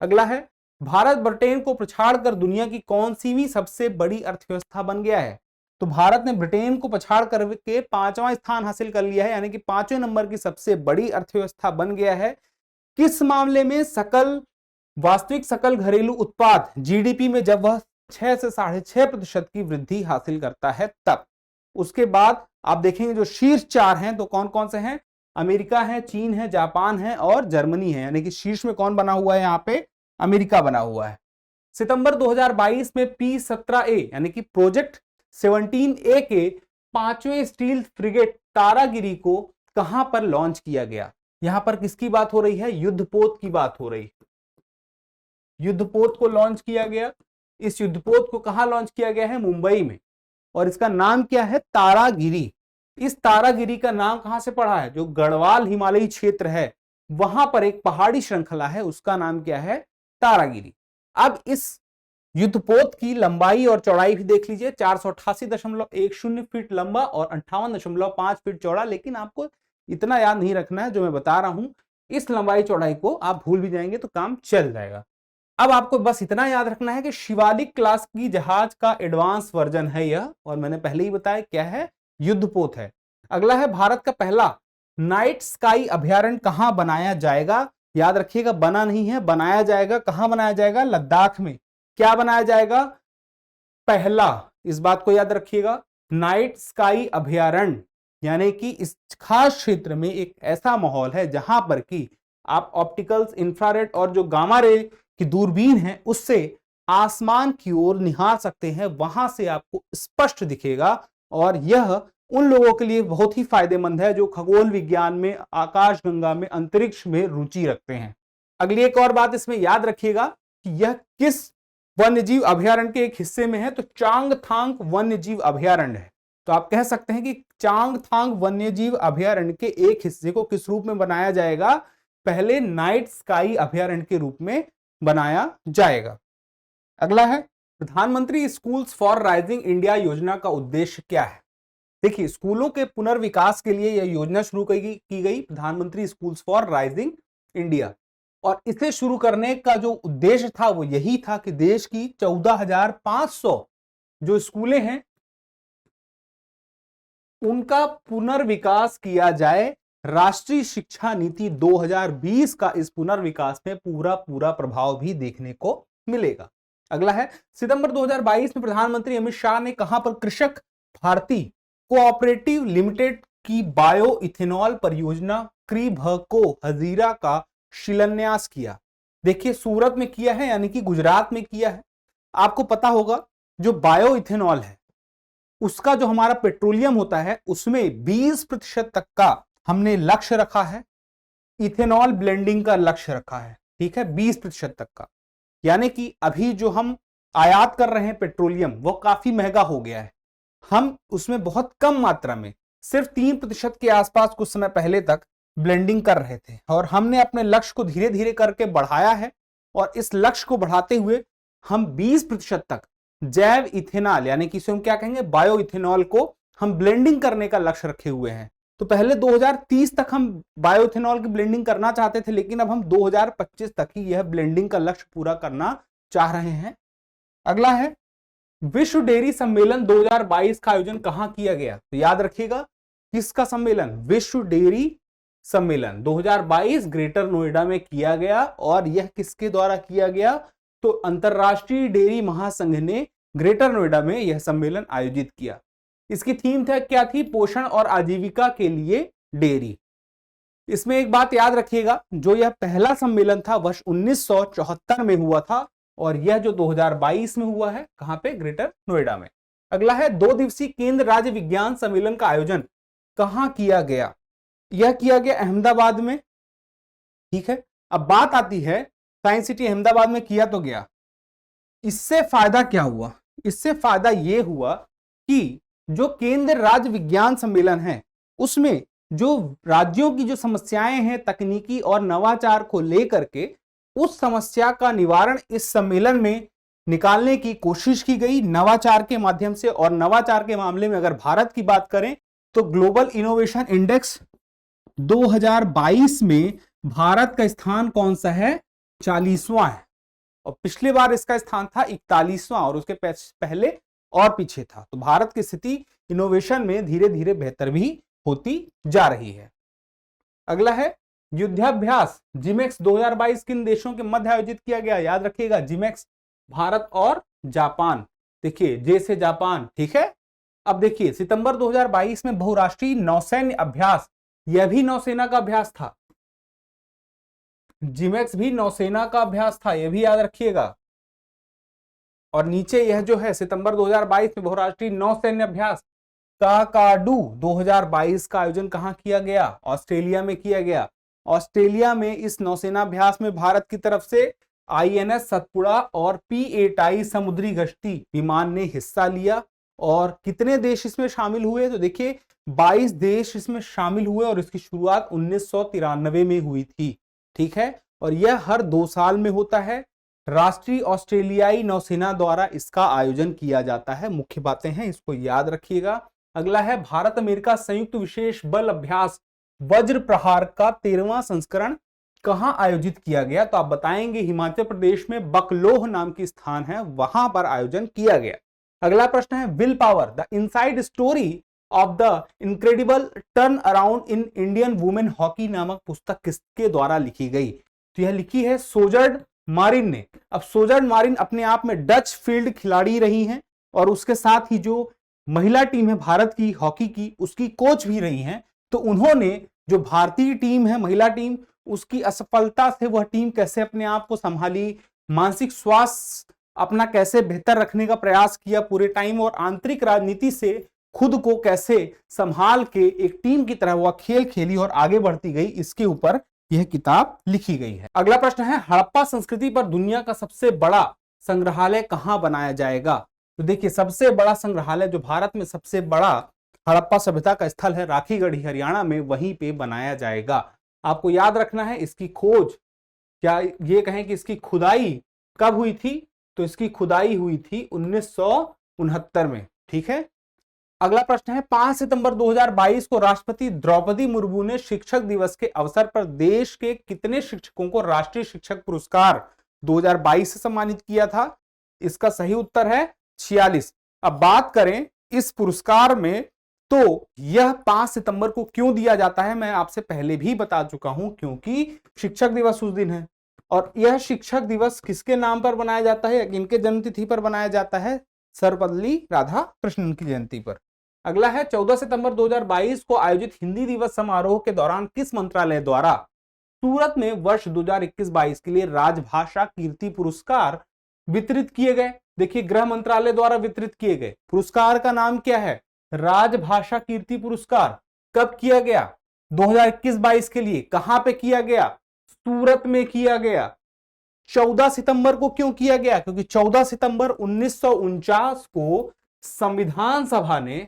अगला है, भारत ब्रिटेन को पछाड़कर दुनिया की कौन सी सबसे बड़ी अर्थव्यवस्था बन गया है? तो भारत ने ब्रिटेन को पछाड़ करके 5वां स्थान हासिल कर लिया है, यानी कि 5वें नंबर की सबसे बड़ी अर्थव्यवस्था बन गया है। किस मामले में? वास्तविक सकल घरेलू उत्पाद जीडीपी में जब वह 6 से 6.5% की वृद्धि हासिल करता है तब। उसके बाद आप देखेंगे जो शीर्ष 4 हैं, तो कौन कौन से हैं? अमेरिका है, चीन है, जापान है और जर्मनी है। यानी कि शीर्ष में कौन बना हुआ है? यहाँ पे अमेरिका बना हुआ है। सितंबर 2022 में P-17A यानी कि प्रोजेक्ट 17A के 5वें स्टील फ्रिगेट तारागिरी को कहां पर लॉन्च किया गया? यहां पर किसकी बात हो रही है? युद्धपोत की बात हो रही है। युद्धपोत को लॉन्च किया गया। इस युद्धपोत को कहां लॉन्च किया गया है? मुंबई में। और इसका नाम क्या है? तारागिरी। इस तारागिरी का नाम कहां से पड़ा है? जो गढ़वाल हिमालयी क्षेत्र है वहां पर एक पहाड़ी श्रृंखला है, उसका नाम क्या है? तारागिरी। अब इस युद्धपोत की लंबाई और चौड़ाई भी देख लीजिए, 488.10 फीट लंबा और 58.5 फीट चौड़ा। लेकिन आपको इतना याद नहीं रखना है जो मैं बता रहा हूं, इस लंबाई चौड़ाई को आप भूल भी जाएंगे तो काम चल जाएगा। अब आपको बस इतना याद रखना है कि शिवालिक क्लास की जहाज का एडवांस वर्जन है यह, और मैंने पहले ही बताया क्या है, युद्धपोत है। अगला है, भारत का पहला नाइट स्काई अभ्यारण्य कहां बनाया जाएगा? याद रखिएगा, बना नहीं है, बनाया जाएगा। कहां बनाया जाएगा? लद्दाख में। क्या बनाया जाएगा? पहला, इस बात को याद रखिएगा, नाइट स्काई अभ्यारण्य, यानी कि इस खास क्षेत्र में एक ऐसा माहौल है जहां पर कि आप ऑप्टिकल्स, इंफ्रारेड और जो गामा रे की दूरबीन है उससे आसमान की ओर निहार सकते हैं, वहां से आपको स्पष्ट दिखेगा। और यह उन लोगों के लिए बहुत ही फायदेमंद है जो खगोल विज्ञान में, आकाशगंगा में, अंतरिक्ष में रुचि रखते हैं। अगली एक और बात इसमें याद रखिएगा कि यह किस वन्यजीव अभयारण्य के एक हिस्से में है, तो चांगथांग वन्यजीव अभयारण्य है। तो आप कह सकते हैं कि चांगथांग वन्यजीव अभयारण्य के एक हिस्से को किस रूप में बनाया जाएगा? पहले नाइट स्काई अभयारण्य के रूप में बनाया जाएगा। अगला है, प्रधानमंत्री स्कूल्स फॉर राइजिंग इंडिया योजना का उद्देश्य क्या है? देखिए, स्कूलों के पुनर्विकास के लिए यह योजना शुरू की गई, प्रधानमंत्री स्कूल्स फॉर राइजिंग इंडिया। और इसे शुरू करने का जो उद्देश्य था वो यही था कि देश की 14,500 जो स्कूलें हैं उनका पुनर्विकास किया जाए। राष्ट्रीय शिक्षा नीति 2020 का इस पुनर्विकास में पूरा प्रभाव भी देखने को मिलेगा। अगला है, सितंबर 2022 में प्रधानमंत्री अमित शाह ने कहां पर कृषक भारती कोऑपरेटिव लिमिटेड की बायो इथेनॉल परियोजना क्रीभको हजीरा का शिलान्यास किया? देखिए, सूरत में किया है, यानी कि गुजरात में किया है। आपको पता होगा जो बायो इथेनॉल है उसका जो हमारा पेट्रोलियम होता है उसमें 20% तक का हमने लक्ष्य रखा है, इथेनॉल ब्लेंडिंग का लक्ष्य रखा है। ठीक है, 20% तक का, यानी कि अभी जो हम आयात कर रहे हैं पेट्रोलियम वो काफी महंगा हो गया है। हम उसमें बहुत कम मात्रा में, सिर्फ 3% के आसपास कुछ समय पहले तक ब्लेंडिंग कर रहे थे, और हमने अपने लक्ष्य को धीरे धीरे करके बढ़ाया है। और इस लक्ष्य को बढ़ाते हुए हम 20% तक जैव इथेनॉल, यानी कि इसे हम क्या कहेंगे, बायो इथेनॉल को हम ब्लेंडिंग करने का लक्ष्य रखे हुए हैं। तो पहले 2030 तक हम बायो इथेनॉल की ब्लेंडिंग करना चाहते थे, लेकिन अब हम 2025 तक ही यह ब्लेंडिंग का लक्ष्य पूरा करना चाह रहे हैं। अगला है, विश्व डेयरी सम्मेलन 2022 का आयोजन कहां किया गया? तो याद रखिएगा, किसका सम्मेलन? विश्व डेयरी सम्मेलन 2022 ग्रेटर नोएडा में किया गया। और यह किसके द्वारा किया गया? तो अंतरराष्ट्रीय डेयरी महासंघ ने ग्रेटर नोएडा में यह सम्मेलन आयोजित किया। इसकी थीम क्या थी? पोषण और आजीविका के लिए डेयरी। इसमें एक बात याद रखिएगा, जो यह पहला सम्मेलन था वर्ष 1974 में हुआ था, और यह जो 2022 में हुआ है, कहां पे? ग्रेटर नोएडा में। अगला है, 2 दिवसीय केंद्र राज्य विज्ञान सम्मेलन का आयोजन कहां किया गया? यह किया गया अहमदाबाद में। ठीक है, अब बात आती है, साइंस सिटी अहमदाबाद में किया तो गया, इससे फायदा क्या हुआ? इससे फायदा यह हुआ कि जो केंद्र राज्य विज्ञान सम्मेलन है उसमें जो राज्यों की जो समस्याएं हैं तकनीकी और नवाचार को लेकर के, उस समस्या का निवारण इस सम्मेलन में निकालने की कोशिश की गई नवाचार के माध्यम से। और नवाचार के मामले में अगर भारत की बात करें तो ग्लोबल इनोवेशन इंडेक्स 2022 में भारत का स्थान कौन सा है? 40वां है। और पिछली बार इसका स्थान था 41वां, और उसके पहले और पीछे था। तो भारत की स्थिति इनोवेशन में धीरे धीरे बेहतर भी होती जा रही है। अगला है, युद्धाभ्यास जिमेक्स 2022 किन देशों के मध्य आयोजित किया गया? याद रखिएगा, जिमेक्स भारत और जापान। देखिए, जे से जापान। ठीक है, अब देखिए, सितंबर 2022 में बहुराष्ट्रीय नौसैन्य अभ्यास, यह भी नौसेना का अभ्यास था। जिमेक्स भी नौसेना का अभ्यास था, यह भी याद रखिएगा। और नीचे यह जो है, सितंबर 2022 में बहुराष्ट्रीय नौसैन्य अभ्यास काकाडू 2022 का आयोजन कहां किया गया? ऑस्ट्रेलिया में किया गया। ऑस्ट्रेलिया में इस नौसेना अभ्यास में भारत की तरफ से INS सतपुड़ा और P8I समुद्री गश्ती विमान ने हिस्सा लिया। और कितने देश इसमें शामिल हुए, तो देखिए 22 देश इसमें शामिल हुए और इसकी शुरुआत 1993 में हुई थी। ठीक है, और यह हर 2 साल में होता है। राष्ट्रीय ऑस्ट्रेलियाई नौसेना द्वारा इसका आयोजन किया जाता है। मुख्य बातें हैं, इसको याद रखिएगा। अगला है भारत अमेरिका संयुक्त विशेष बल अभ्यास वज्र प्रहार का 13वां संस्करण कहां आयोजित किया गया, तो आप बताएंगे हिमाचल प्रदेश में बकलोह नाम की स्थान है, वहां पर आयोजन किया गया। अगला प्रश्न है will power the inside story of the incredible turn around in Indian women hockey नामक पुस्तक किसके द्वारा लिखी गई, तो यह लिखी है सोजर्न मारिन ने। अब सोजर्न मारिन अपने आप में डच फील्ड खिलाड़ी रही हैं और उसके साथ ही जो महिला टीम है भारत की हॉकी की, उसकी कोच भी रही हैं। तो उन्होंने जो भारतीय टीम है महिला टीम, उसकी असफलता से वह टीम कैसे अपने आप को संभाली, मानसिक स्वास्थ्य अपना कैसे बेहतर रखने का प्रयास किया पूरे टाइम, और आंतरिक राजनीति से खुद को कैसे संभाल के एक टीम की तरह वह खेल खेली और आगे बढ़ती गई, इसके ऊपर यह किताब लिखी गई है। अगला प्रश्न है हड़प्पा संस्कृति पर दुनिया का सबसे बड़ा संग्रहालय कहां बनाया जाएगा, तो देखिए सबसे बड़ा संग्रहालय जो भारत में सबसे बड़ा हड़प्पा सभ्यता का स्थल है राखीगढ़ी हरियाणा में, वहीं पे बनाया जाएगा। आपको याद रखना है इसकी खोज, क्या ये कहें कि इसकी खुदाई कब हुई थी, तो इसकी खुदाई हुई थी 1969 में। ठीक है, अगला प्रश्न है 5 सितंबर 2022 को राष्ट्रपति द्रौपदी मुर्मू ने शिक्षक दिवस के अवसर पर देश के कितने शिक्षकों को राष्ट्रीय शिक्षक पुरस्कार 2022 से सम्मानित किया था, इसका सही उत्तर है 46। अब बात करें इस पुरस्कार में, तो यह 5 सितंबर को क्यों दिया जाता है, मैं आपसे पहले भी बता चुका हूं, क्योंकि शिक्षक दिवस उस दिन है। और यह शिक्षक दिवस किसके नाम पर बनाया जाता है, इनके जन्मतिथि पर बनाया जाता है, सर्वपल्ली राधाकृष्णन की जयंती पर। अगला है 14 सितंबर 2022 को आयोजित हिंदी दिवस समारोह के दौरान किस मंत्रालय द्वारा सूरत में वर्ष 2021-22 के लिए राजभाषा कीर्ति पुरस्कार वितरित किए गए। देखिए गृह मंत्रालय द्वारा वितरित किए गए पुरस्कार का नाम क्या है, राजभाषा कीर्ति पुरस्कार। कब किया गया, 2021-22 के लिए। कहां पे किया गया, सूरत में किया गया। 14 सितंबर को क्यों किया गया, क्योंकि 14 सितंबर 1949 को संविधान सभा ने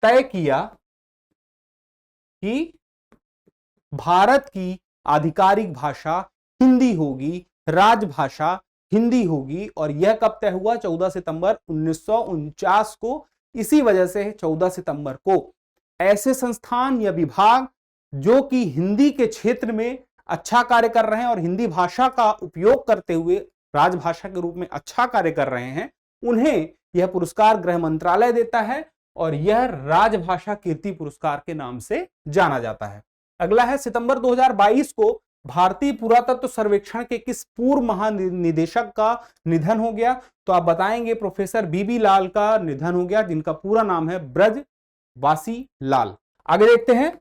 तय किया कि भारत की आधिकारिक भाषा हिंदी होगी, राजभाषा हिंदी होगी, और यह कब तय हुआ, 14 सितंबर 1949 को। इसी वजह से 14 सितंबर को ऐसे संस्थान या विभाग जो कि हिंदी के क्षेत्र में अच्छा कार्य कर रहे हैं और हिंदी भाषा का उपयोग करते हुए राजभाषा के रूप में अच्छा कार्य कर रहे हैं, उन्हें यह पुरस्कार गृह मंत्रालय देता है और यह राजभाषा कीर्ति पुरस्कार के नाम से जाना जाता है। अगला है सितंबर 2022 को भारतीय पुरातत्व सर्वेक्षण के किस पूर्व महानिदेशक का निधन हो गया, तो आप बताएंगे प्रोफेसर बीबी लाल का निधन हो गया, जिनका पूरा नाम है ब्रजवासी लाल। आगे देखते हैं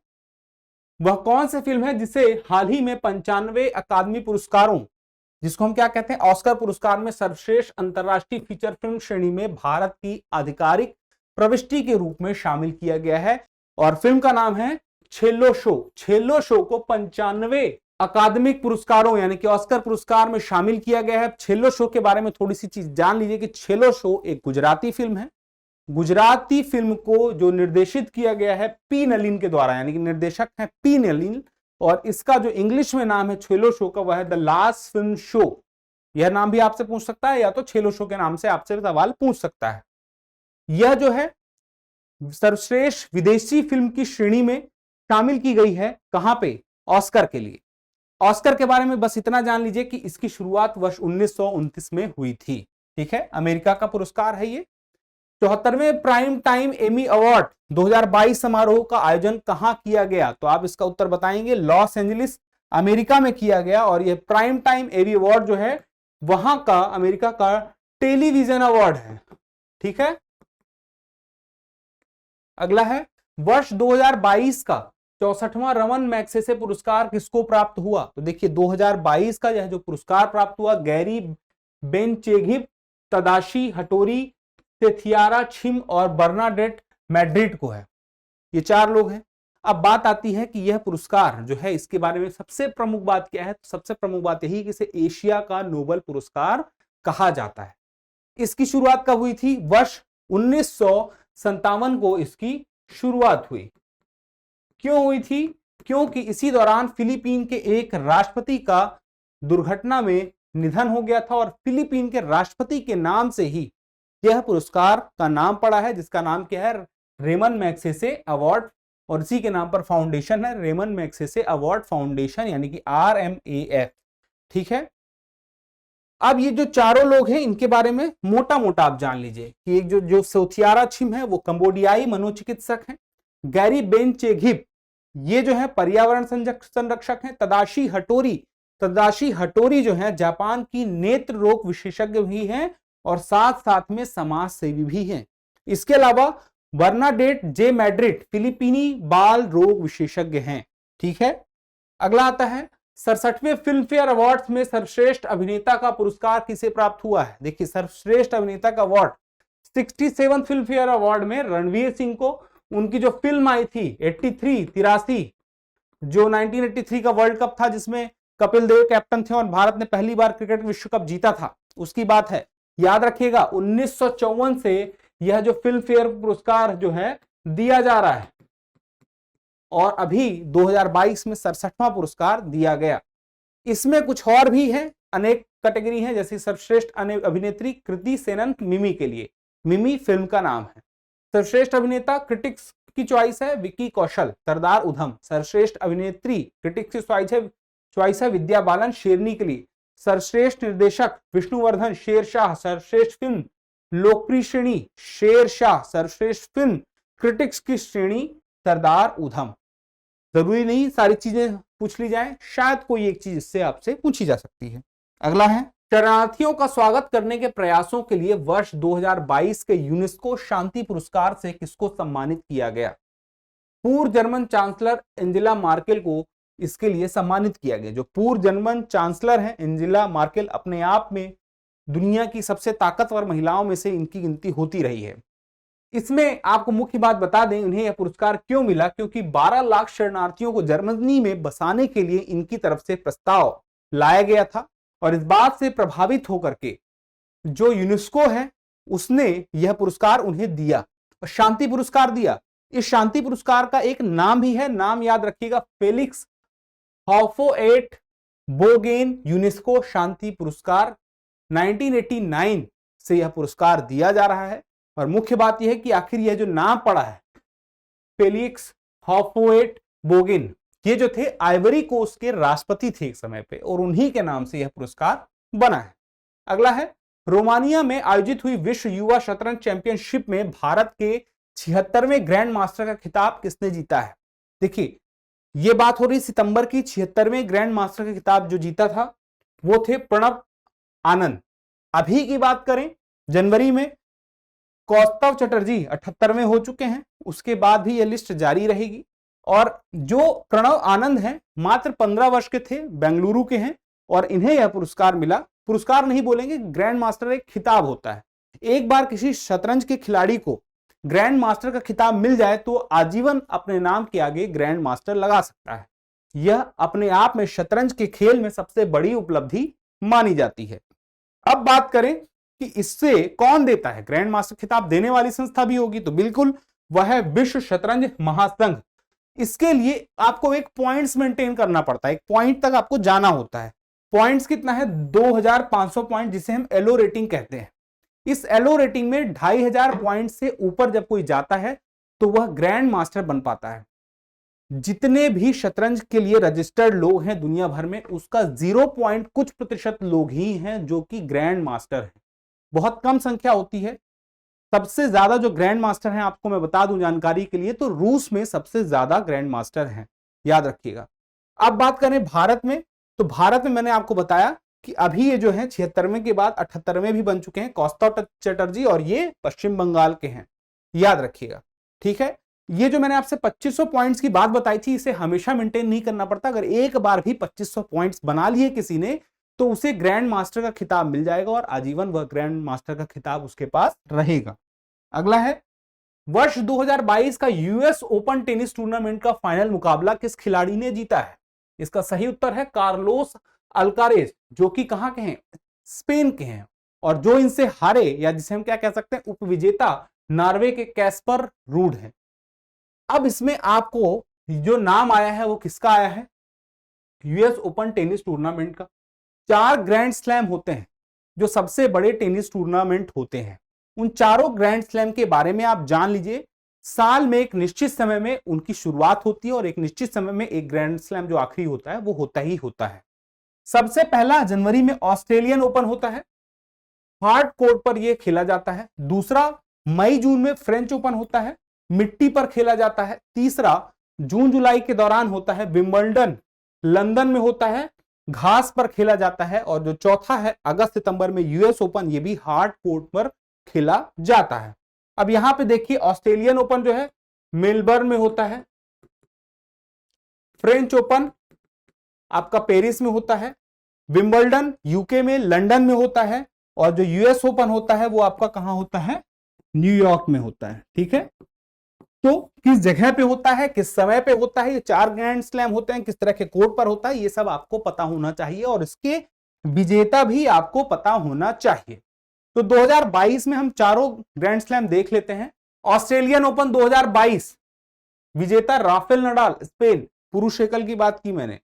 वह कौन सी फिल्म है जिसे हाल ही में 95 अकादमी पुरस्कारों, जिसको हम क्या कहते हैं ऑस्कर पुरस्कार में सर्वश्रेष्ठ अंतरराष्ट्रीय फीचर फिल्म श्रेणी में भारत की आधिकारिक प्रविष्टि के रूप में शामिल किया गया है, और फिल्म का नाम है छेल्लो शो। छेल्लो शो को 95 अकादमिक पुरस्कारों यानी कि ऑस्कर पुरस्कार में शामिल किया गया है। छेल्लो शो के बारे में थोड़ी सी चीज जान लीजिए कि छेल्लो शो एक गुजराती फिल्म है। गुजराती फिल्म को जो निर्देशित किया गया है पी नलिन के द्वारा, यानी कि निर्देशक है पी नलिन, और इसका जो इंग्लिश में नाम है छेल्लो शो का वह है द लास्ट फिल्म शो। यह नाम भी आपसे पूछ सकता है या तो छेल्लो शो के नाम से आपसे सवाल पूछ सकता है। यह जो है सर्वश्रेष्ठ विदेशी फिल्म की श्रेणी में शामिल की गई है, कहां पे, ऑस्कर के लिए। ऑस्कर के बारे में बस इतना जान लीजिए कि इसकी शुरुआत वर्ष 1929 में हुई थी। ठीक है, अमेरिका का पुरस्कार है ये। 74वें प्राइम टाइम एमी अवार्ड 2022 समारोह का आयोजन कहां किया गया, तो आप इसका उत्तर बताएंगे लॉस एंजलिस अमेरिका में किया गया, और यह प्राइम टाइम एमी अवार्ड जो है वहां का अमेरिका का टेलीविजन अवार्ड है। ठीक है, अगला है वर्ष 2022 का 64वां रमन मैग्सेसे पुरस्कार किसको प्राप्त हुआ, तो देखिए 2022 का यह जो पुरस्कार प्राप्त हुआ गैरी बेनचेघिप, तदाशी हटोरी, तेथियारा छिम और बर्नाडेट मैड्रिड को है। ये 4 लोग हैं। अब बात आती है कि यह पुरस्कार जो है इसके बारे में सबसे प्रमुख बात क्या है, तो सबसे प्रमुख बात यही कि इसे एशिया का नोबेल पुरस्कार कहा जाता है। इसकी शुरुआत कब हुई थी? वर्ष 1957 को इसकी शुरुआत हुई। क्यों हुई थी? क्योंकि इसी दौरान फिलीपीन के एक राष्ट्रपति का दुर्घटना में निधन हो गया था और फिलीपीन के राष्ट्रपति के नाम से ही यह पुरस्कार का नाम पड़ा है, जिसका नाम क्या है? रेमन मैग्सेसे अवार्ड, और इसी के नाम पर फाउंडेशन है, रेमन मैग्सेसे अवार्ड फाउंडेशन, यानी कि RMAF। ठीक है, अब ये जो चारों लोग हैं इनके बारे में मोटा मोटा आप जान लीजिए कि एक जो सोथियारा छिम है वो कंबोडियाई मनोचिकित्सक हैं। गैरी बेनचेघिप ये जो है पर्यावरण संरक्षक हैं। तदाशी हटोरी जो है जापान की नेत्र रोग विशेषज्ञ भी हैं और साथ साथ में समाज सेवी भी हैं। इसके अलावा बर्नाडेट जे मैड्रिड फिलिपीनी बाल रोग विशेषज्ञ हैं। ठीक है, अगला आता है 67वें फिल्म फेयर अवार्ड्स में सर्वश्रेष्ठ अभिनेता का पुरस्कार किसे प्राप्त हुआ है? देखिए, सर्वश्रेष्ठ अभिनेता का अवार्ड 67 फिल्म फेयर अवार्ड में रणवीर सिंह को, उनकी जो फिल्म आई थी 83 जो 1983 का वर्ल्ड कप था जिसमें कपिल देव कैप्टन थे और भारत ने पहली बार क्रिकेट विश्व कप जीता था, उसकी बात है। याद रखिएगा 1954 से यह जो फिल्म फेयर पुरस्कार जो है दिया जा रहा है और अभी 2022 में 67वां पुरस्कार दिया गया। इसमें कुछ और भी है, अनेक कैटेगरी है, जैसे सर्वश्रेष्ठ अभिनेत्री कृति सेनन मिमी के लिए, मिमी फिल्म का नाम है। सर्वश्रेष्ठ अभिनेता क्रिटिक्स की चॉइस है विकी कौशल, सरदार उधम। सर्वश्रेष्ठ अभिनेत्री क्रिटिक्स की चॉइस है विद्या बालन, शेरनी के लिए। सर्वश्रेष्ठ निर्देशक विष्णुवर्धन, शेरशाह। सर्वश्रेष्ठ फिल्म लोकप्रिय श्रेणी शेरशाह। सर्वश्रेष्ठ फिल्म क्रिटिक्स की श्रेणी सरदार उधम। जरूरी नहीं सारी चीजें पूछ ली जाए, शायद कोई एक चीज इससे आपसे पूछी जा सकती है। अगला है शरणार्थियों का स्वागत करने के प्रयासों के लिए वर्ष 2022 के यूनेस्को शांति पुरस्कार से किसको सम्मानित किया गया? पूर्व जर्मन चांसलर एंजेला मार्केल को इसके लिए सम्मानित किया गया। जो पूर्व जर्मन चांसलर हैं एंजेला मार्केल, अपने आप में दुनिया की सबसे ताकतवर महिलाओं में से इनकी गिनती होती रही है। इसमें आपको मुख्य बात बता दें, उन्हें यह पुरस्कार क्यों मिला? क्योंकि 12 लाख शरणार्थियों को जर्मनी में बसाने के लिए इनकी तरफ से प्रस्ताव लाया गया था और इस बात से प्रभावित होकर के जो यूनेस्को है उसने यह पुरस्कार उन्हें दिया और शांति पुरस्कार दिया। इस शांति पुरस्कार का एक नाम भी है, नाम याद रखिएगा, फेलिक्स हॉफोएट बोगेन यूनेस्को शांति पुरस्कार। 1989 से यह पुरस्कार दिया जा रहा है और मुख्य बात यह है कि आखिर यह जो नाम पड़ा है फेलिक्स हॉफोएट बोगेन, ये जो थे आइवरी कोस्ट के राष्ट्रपति थे एक समय पे और उन्हीं के नाम से यह पुरस्कार बना है। अगला है रोमानिया में आयोजित हुई विश्व युवा शतरंज चैंपियनशिप में भारत के 76वें ग्रैंड मास्टर का खिताब किसने जीता है? देखिए, यह बात हो रही सितंबर की। 76वें ग्रैंड मास्टर का खिताब जो जीता था वो थे प्रणव आनंद। अभी की बात करें जनवरी में कौस्तव चटर्जी 78वें हो चुके हैं, उसके बाद भी यह लिस्ट जारी रहेगी। और जो प्रणव आनंद हैं मात्र 15 वर्ष के थे, बेंगलुरु के हैं और इन्हें यह पुरस्कार मिला। पुरस्कार नहीं बोलेंगे, ग्रैंड मास्टर एक खिताब होता है। एक बार किसी शतरंज के खिलाड़ी को ग्रैंड मास्टर का खिताब मिल जाए तो आजीवन अपने नाम के आगे ग्रैंड मास्टर लगा सकता है। यह अपने आप में शतरंज के खेल में सबसे बड़ी उपलब्धि मानी जाती है। अब बात करें कि इससे कौन देता है? ग्रैंड मास्टर खिताब देने वाली संस्था भी होगी, तो बिल्कुल वह है विश्व शतरंज महासंघ। इसके लिए आपको एक पॉइंट्स मेंटेन करना पड़ता है, एक पॉइंट तक आपको जाना होता है। पॉइंट्स कितना है? 2500 पॉइंट, जिसे हम एलो रेटिंग कहते हैं। इस एलो रेटिंग में 2500 पॉइंट से ऊपर जब कोई जाता है तो वह ग्रैंड मास्टर बन पाता है। जितने भी शतरंज के लिए रजिस्टर्ड लोग हैं दुनिया भर में, उसका 0 कुछ प्रतिशत लोग ही हैं जो कि ग्रैंड मास्टर हैं। बहुत कम संख्या होती है। सबसे ज्यादा जो ग्रैंड मास्टर हैं, आपको मैं बता दूं जानकारी के लिए, तो रूस में सबसे ज्यादा ग्रैंड मास्टर हैं, याद रखिएगा। अब बात करें भारत में, तो भारत में मैंने आपको बताया कि अभी ये जो है 76वें के बाद 78वें भी बन चुके हैं कौस्तव चटर्जी, और ये पश्चिम बंगाल के हैं, याद रखिएगा। ठीक है, ये जो मैंने आपसे 2500 पॉइंट्स की बात बताई थी, इसे हमेशा मेंटेन नहीं करना पड़ता। अगर एक बार भी 2500 पॉइंट्स बना लिए किसी ने तो उसे ग्रैंड मास्टर का खिताब मिल जाएगा और आजीवन वह ग्रैंड मास्टर का खिताब उसके पास रहेगा। अगला है वर्ष 2022 का यूएस ओपन टेनिस टूर्नामेंट का फाइनल मुकाबला किस खिलाड़ी ने जीता है? इसका सही उत्तर है कार्लोस अल्कारेज, जो कि कहां के हैं? स्पेन के हैं। और जो इनसे हारे या जिसे हम क्या कह सकते हैं उपविजेता नॉर्वे के कैस्पर रूड है। अब इसमें आपको जो नाम आया है वो किसका आया है, यूएस ओपन टेनिस टूर्नामेंट का। 4 ग्रैंड स्लैम होते हैं जो सबसे बड़े टेनिस टूर्नामेंट होते हैं, उन चारों ग्रैंड स्लैम के बारे में आप जान लीजिए। साल में एक निश्चित समय में उनकी शुरुआत होती है और एक निश्चित समय में एक ग्रैंड स्लैम जो आखिरी होता है वो होता ही होता है। सबसे पहला जनवरी में ऑस्ट्रेलियन ओपन होता है, हार्ड कोर्ट पर यह खेला जाता है। दूसरा मई जून में फ्रेंच ओपन होता है, मिट्टी पर खेला जाता है। तीसरा जून जुलाई के दौरान होता है विंबलडन, लंदन में होता है, घास पर खेला जाता है। और जो चौथा है अगस्त सितंबर में यूएस ओपन, ये भी हार्ड कोर्ट पर खेला जाता है। अब यहां पे देखिए ऑस्ट्रेलियन ओपन जो है मेलबर्न में होता है, फ्रेंच ओपन आपका पेरिस में होता है, विंबलडन यूके में लंदन में होता है, और जो यूएस ओपन होता है वो आपका कहां होता है, न्यूयॉर्क में होता है। ठीक है, तो किस जगह पे होता है, किस समय पे होता है, ये 4 ग्रैंड स्लैम होते हैं, किस तरह के कोर्ट पर होता है, ये सब आपको पता होना चाहिए और इसके विजेता भी आपको पता होना चाहिए। तो 2022 में हम चारों ग्रैंड स्लैम देख लेते हैं। ऑस्ट्रेलियन ओपन 2022 विजेता राफेल नडाल स्पेन, पुरुष एकल की बात की मैंने।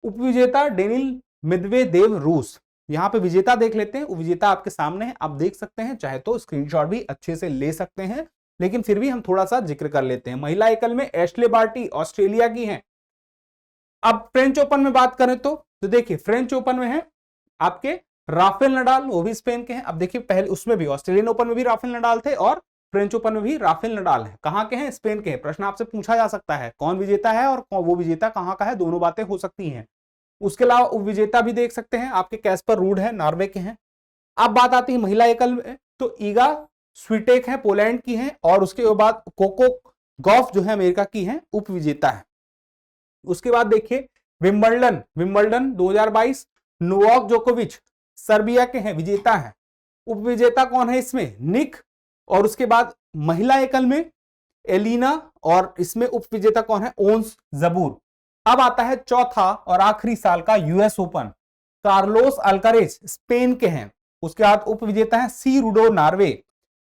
उपविजेता डेनिल मेदवेदेव रूस। यहां पे विजेता देख लेते हैं, विजेता आपके सामने है, आप देख सकते हैं, चाहे तो स्क्रीनशॉट भी अच्छे से ले सकते हैं, लेकिन फिर भी हम थोड़ा सा जिक्र कर लेते हैं। महिला एकल में एशले बार्टी ऑस्ट्रेलिया की हैं। अब फ्रेंच ओपन में बात करें तो देखिए फ्रेंच ओपन में है आपके राफेल नडाल, वो भी स्पेन के हैं। अब देखिए पहले उसमें भी ऑस्ट्रेलियन ओपन में भी राफेल नडाल थे और फ्रेंच ओपन में भी राफेल नडाल है। कहां के हैं, स्पेन के हैं। प्रश्न आपसे पूछा जा सकता है कौन विजेता है और वो विजेता कहां का है, दोनों बातें हो सकती हैं। उसके अलावा उपविजेता भी देख सकते हैं, आपके कैस्पर रूड है, नॉर्वे के हैं। अब बात आती है महिला एकल में, तो ईगा स्वीटेक है, पोलैंड की है, और उसके बाद कोको गॉफ जो है अमेरिका की है, उपविजेता है। उसके बाद देखिए विंबलडन 2022 नोवाक जोकोविच सर्बिया के हैं, विजेता है। उपविजेता कौन है इसमें, निक। और उसके बाद महिला एकल में एलिना, और इसमें उपविजेता कौन है, ओन्स जबूर। अब आता है चौथा और आखिरी साल का US open, Carlos Alcaraz Spain के हैं। उसके बाद उपविजेता है सी रुडो नॉर्वे।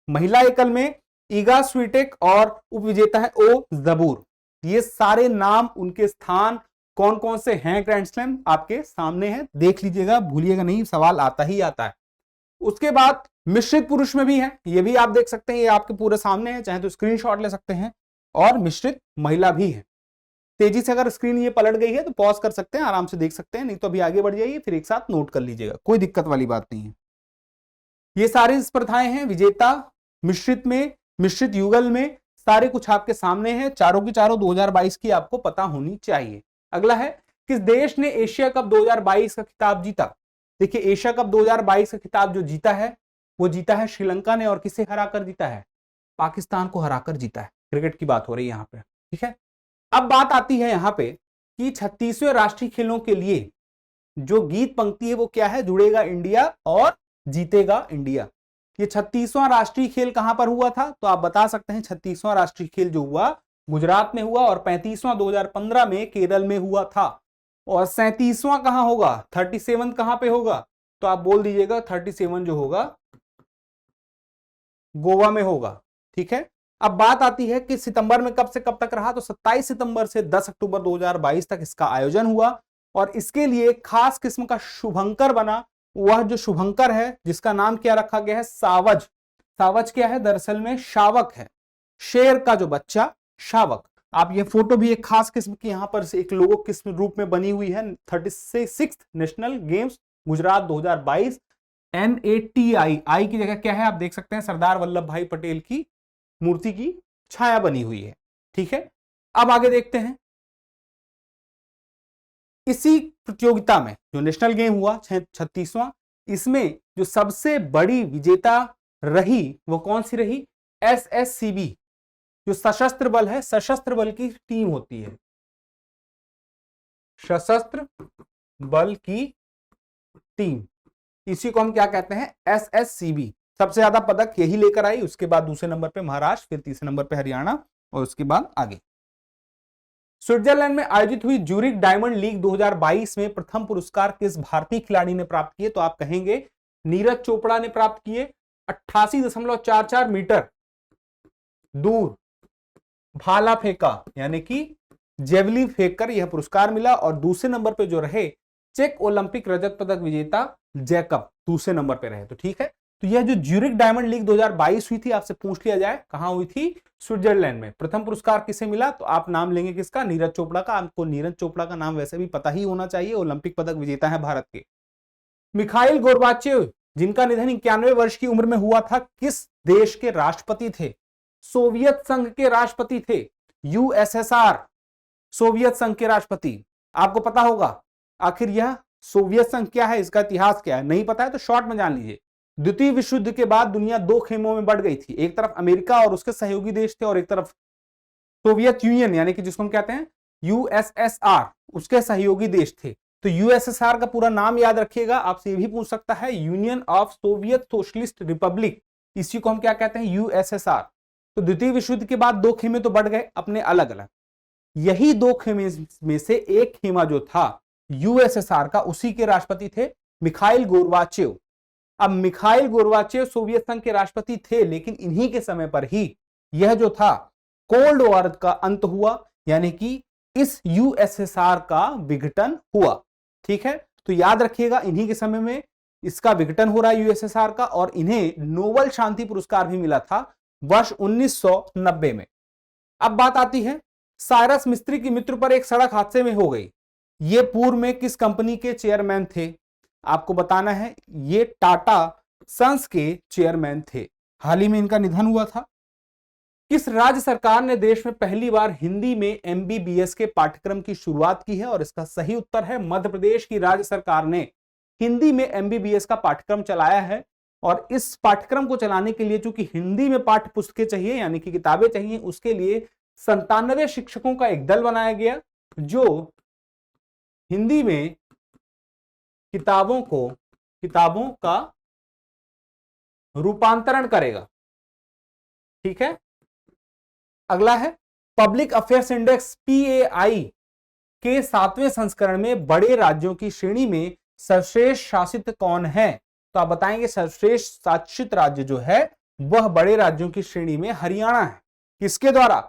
महिला एकल में ईगा स्वीटेक और उपविजेता है ओ जबूर। ये सारे नाम, उनके स्थान कौन कौन से हैं ग्रैंड स्लैम आपके सामने हैं, देख लीजिएगा, भूलिएगा नहीं, सवाल आता ही आता है। उसके बाद मिश्रित पुरुष में भी है, ये भी आप देख सकते हैं, ये आपके पूरे सामने है, चाहे तो स्क्रीनशॉट ले सकते हैं। और मिश्रित महिला भी है। तेजी से अगर स्क्रीन ये पलट गई है तो पॉज कर सकते हैं, आराम से देख सकते हैं, नहीं तो अभी आगे बढ़ जाइए, फिर एक साथ नोट कर लीजिएगा, कोई दिक्कत वाली बात नहीं है। ये सारी स्पर्धाएं हैं, विजेता मिश्रित में, मिश्रित युगल में, सारे कुछ आपके सामने हैं। चारों की चारों 2022 की आपको पता होनी चाहिए। अगला है किस देश ने एशिया कप 2022 का खिताब जीता। देखिए एशिया कप 2022 का खिताब जो जीता है वो जीता है श्रीलंका ने, और किसे हराकर जीता है, पाकिस्तान को हराकर जीता है। क्रिकेट की बात हो रही है यहाँ पे, ठीक है। अब बात आती है यहाँ पे कि 36वें राष्ट्रीय खेलों के लिए जो गीत पंक्ति है वो क्या है, जुड़ेगा इंडिया और जीतेगा इंडिया। ये 36वां राष्ट्रीय खेल कहां पर हुआ था, तो आप बता सकते हैं 36वां राष्ट्रीय खेल जो हुआ गुजरात में हुआ, और 35वां 2015 में केरल में हुआ था। और 37वां कहां होगा, 37 कहां पे होगा, तो आप बोल दीजिएगा 37 जो होगा गोवा में होगा, ठीक है। अब बात आती है कि सितंबर में कब से कब तक रहा, तो 27 सितंबर से 10 अक्टूबर 2022 तक इसका आयोजन हुआ। और इसके लिए खास किस्म का शुभंकर बना, वह जो शुभंकर है जिसका नाम क्या रखा गया है, सावज। सावज क्या है, दरअसल में शावक है, शेर का जो बच्चा शावक। आप ये फोटो भी एक खास किस्म की यहां पर से एक लोगो किस्म रूप में बनी हुई है। 36th national games Gujarat 2022, NATI, आई की जगह क्या है आप देख सकते हैं, सरदार वल्लभ भाई पटेल की मूर्ति की छाया बनी हुई है, ठीक है। अब आगे देखते हैं, इसी प्रतियोगिता में जो नेशनल गेम हुआ 36वां, इसमें जो सबसे बड़ी विजेता रही वो कौन सी रही, SSCB, जो सशस्त्र बल है, सशस्त्र बल की टीम होती है, सशस्त्र बल की टीम, इसी को हम क्या कहते हैं, SSCB। सबसे ज्यादा पदक यही लेकर आई, उसके बाद दूसरे नंबर पे महाराष्ट्र, फिर तीसरे नंबर पे हरियाणा, और उसके बाद आगे। स्विट्जरलैंड में आयोजित हुई ज्यूरिख डायमंड लीग 2022 में प्रथम पुरस्कार किस भारतीय खिलाड़ी ने प्राप्त किए, तो आप कहेंगे नीरज चोपड़ा ने प्राप्त किए। 88.44 मीटर दूर भाला फेंका यानी कि जेवलिन फेंककर यह पुरस्कार मिला। और दूसरे नंबर पे जो रहे चेक ओलंपिक रजत पदक विजेता जैकब दूसरे नंबर पे रहे। तो ठीक है, तो यह जो ज्यूरिख डायमंड लीग 2022 हुई थी, आपसे पूछ लिया जाए कहां हुई थी, स्विट्जरलैंड में। प्रथम पुरस्कार किसे मिला, तो आप नाम लेंगे किसका, नीरज चोपड़ा का। आपको नीरज चोपड़ा का नाम वैसे भी पता ही होना चाहिए, ओलंपिक पदक विजेता है भारत के। मिखाइल गोर्बाचेव जिनका निधन 91 वर्ष की उम्र में हुआ था, किस देश के राष्ट्रपति थे, सोवियत संघ के राष्ट्रपति थे, यूएसएसआर सोवियत संघ के राष्ट्रपति। आपको पता होगा आखिर यह सोवियत संघ क्या है, इसका इतिहास क्या है, नहीं पता है तो शॉर्ट में जान लीजिए। द्वितीय विश्व युद्ध के बाद दुनिया दो खेमों में बढ़ गई थी, एक तरफ अमेरिका और उसके सहयोगी देश थे, और एक तरफ सोवियत यूनियन यानी कि जिसको हम कहते हैं यूएसएसआर, उसके सहयोगी देश थे। तो यूएसएसआर का पूरा नाम याद रखिएगा, आपसे ये भी पूछ सकता है, union of Soviet socialist Republic, इसी को हम क्या कहते हैं, यूएसएसआर। तो द्वितीय विश्व युद्ध के बाद दो खेमे तो बढ़ गए अपने अलग अलग, यही दो खेमे में से एक खेमा जो था यूएसएसआर का, उसी के राष्ट्रपति थे मिखाइल गोर्बाचेव। अब मिखाइल गोर्बाचेव सोवियत संघ के राष्ट्रपति थे, लेकिन इन्हीं के समय पर ही यह जो था कोल्ड वॉर का अंत हुआ, यानी कि इस यूएसएसआर का विघटन हुआ। ठीक है, तो याद रखिएगा इन्हीं के समय में इसका विघटन हो रहा है यूएसएसआर का, और इन्हें नोबेल शांति पुरस्कार भी मिला था वर्ष 1990 में। अब बात आती है, साइरस मिस्त्री की मृत्यु पर एक सड़क हादसे में हो गई। ये पूर्व में किस कंपनी के चेयरमैन थे, आपको बताना है। ये टाटा सन्स के चेयरमैन थे, हाल ही में इनका निधन हुआ था। किस राज्य सरकार ने देश में पहली बार हिंदी में एमबीबीएस के पाठ्यक्रम की शुरुआत की है, और इसका सही उत्तर है मध्य प्रदेश की राज्य सरकार ने हिंदी में एमबीबीएस का पाठ्यक्रम चलाया है। और इस पाठ्यक्रम को चलाने के लिए चूंकि हिंदी में पाठ्य पुस्तकें चाहिए यानी कि किताबें चाहिए, उसके लिए 97 शिक्षकों का एक दल बनाया गया जो हिंदी में किताबों का रूपांतरण करेगा। ठीक है, अगला है पब्लिक अफेयर्स इंडेक्स पीएआई के 7वें संस्करण में बड़े राज्यों की श्रेणी में सर्वश्रेष्ठ शासित कौन है, तो आप बताएंगे सर्वश्रेष्ठ शासित राज्य जो है वह बड़े राज्यों की श्रेणी में हरियाणा है। किसके द्वारा,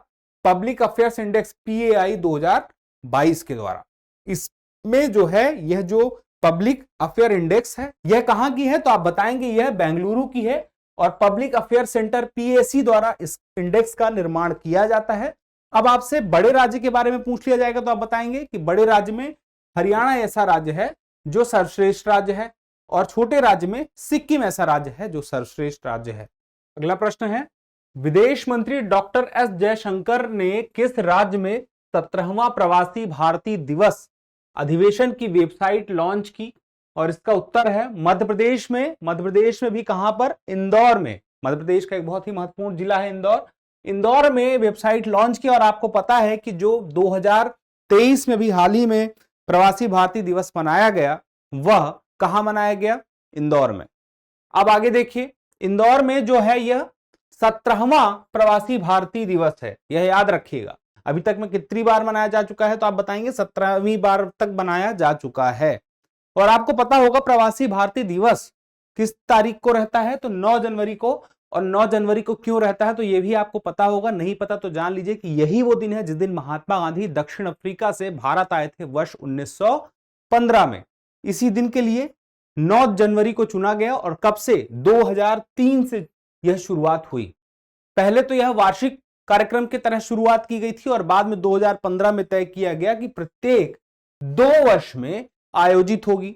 पब्लिक अफेयर्स इंडेक्स पीएआई 2022 के द्वारा। इसमें जो है यह जो पब्लिक अफेयर इंडेक्स है यह कहां की है, तो आप बताएंगे यह बेंगलुरु की है, और पब्लिक अफेयर सेंटर पीएसी द्वारा इस इंडेक्स का निर्माण किया जाता है। अब आपसे बड़े राज्य के बारे में पूछ लिया जाएगा तो आप बताएंगे कि बड़े राज्य में हरियाणा ऐसा राज्य है जो सर्वश्रेष्ठ राज्य है, और छोटे राज्य में सिक्किम ऐसा राज्य है जो सर्वश्रेष्ठ राज्य है। अगला प्रश्न है, विदेश मंत्री डॉक्टर एस जयशंकर ने किस राज्य में 17वां प्रवासी भारतीय दिवस अधिवेशन की वेबसाइट लॉन्च की, और इसका उत्तर है मध्य प्रदेश में। मध्य प्रदेश में भी कहां पर, इंदौर में। मध्य प्रदेश का एक बहुत ही महत्वपूर्ण जिला है इंदौर। इंदौर में वेबसाइट लॉन्च की, और आपको पता है कि जो 2023 में भी हाल ही में प्रवासी भारतीय दिवस मनाया गया वह कहां मनाया गया, इंदौर में। अब आगे देखिए, इंदौर में जो है यह 17वां प्रवासी भारतीय दिवस है, यह याद रखिएगा। अभी तक में कितनी बार मनाया जा चुका है, तो आप बताएंगे 17वीं बार तक मनाया जा चुका है। और आपको पता होगा प्रवासी भारतीय दिवस किस तारीख को रहता है, तो 9 जनवरी को। और 9 जनवरी को क्यों रहता है, तो यह भी आपको पता होगा, नहीं पता तो जान लीजिए कि यही वो दिन है जिस दिन महात्मा गांधी दक्षिण अफ्रीका से भारत आए थे वर्ष 1915 में। इसी दिन के लिए 9 जनवरी को चुना गया, और कब से, 2003 से यह शुरुआत हुई। पहले तो यह वार्षिक कार्यक्रम की तरह शुरुआत की गई थी, और बाद में 2015 में तय किया गया कि प्रत्येक 2 वर्ष में आयोजित होगी।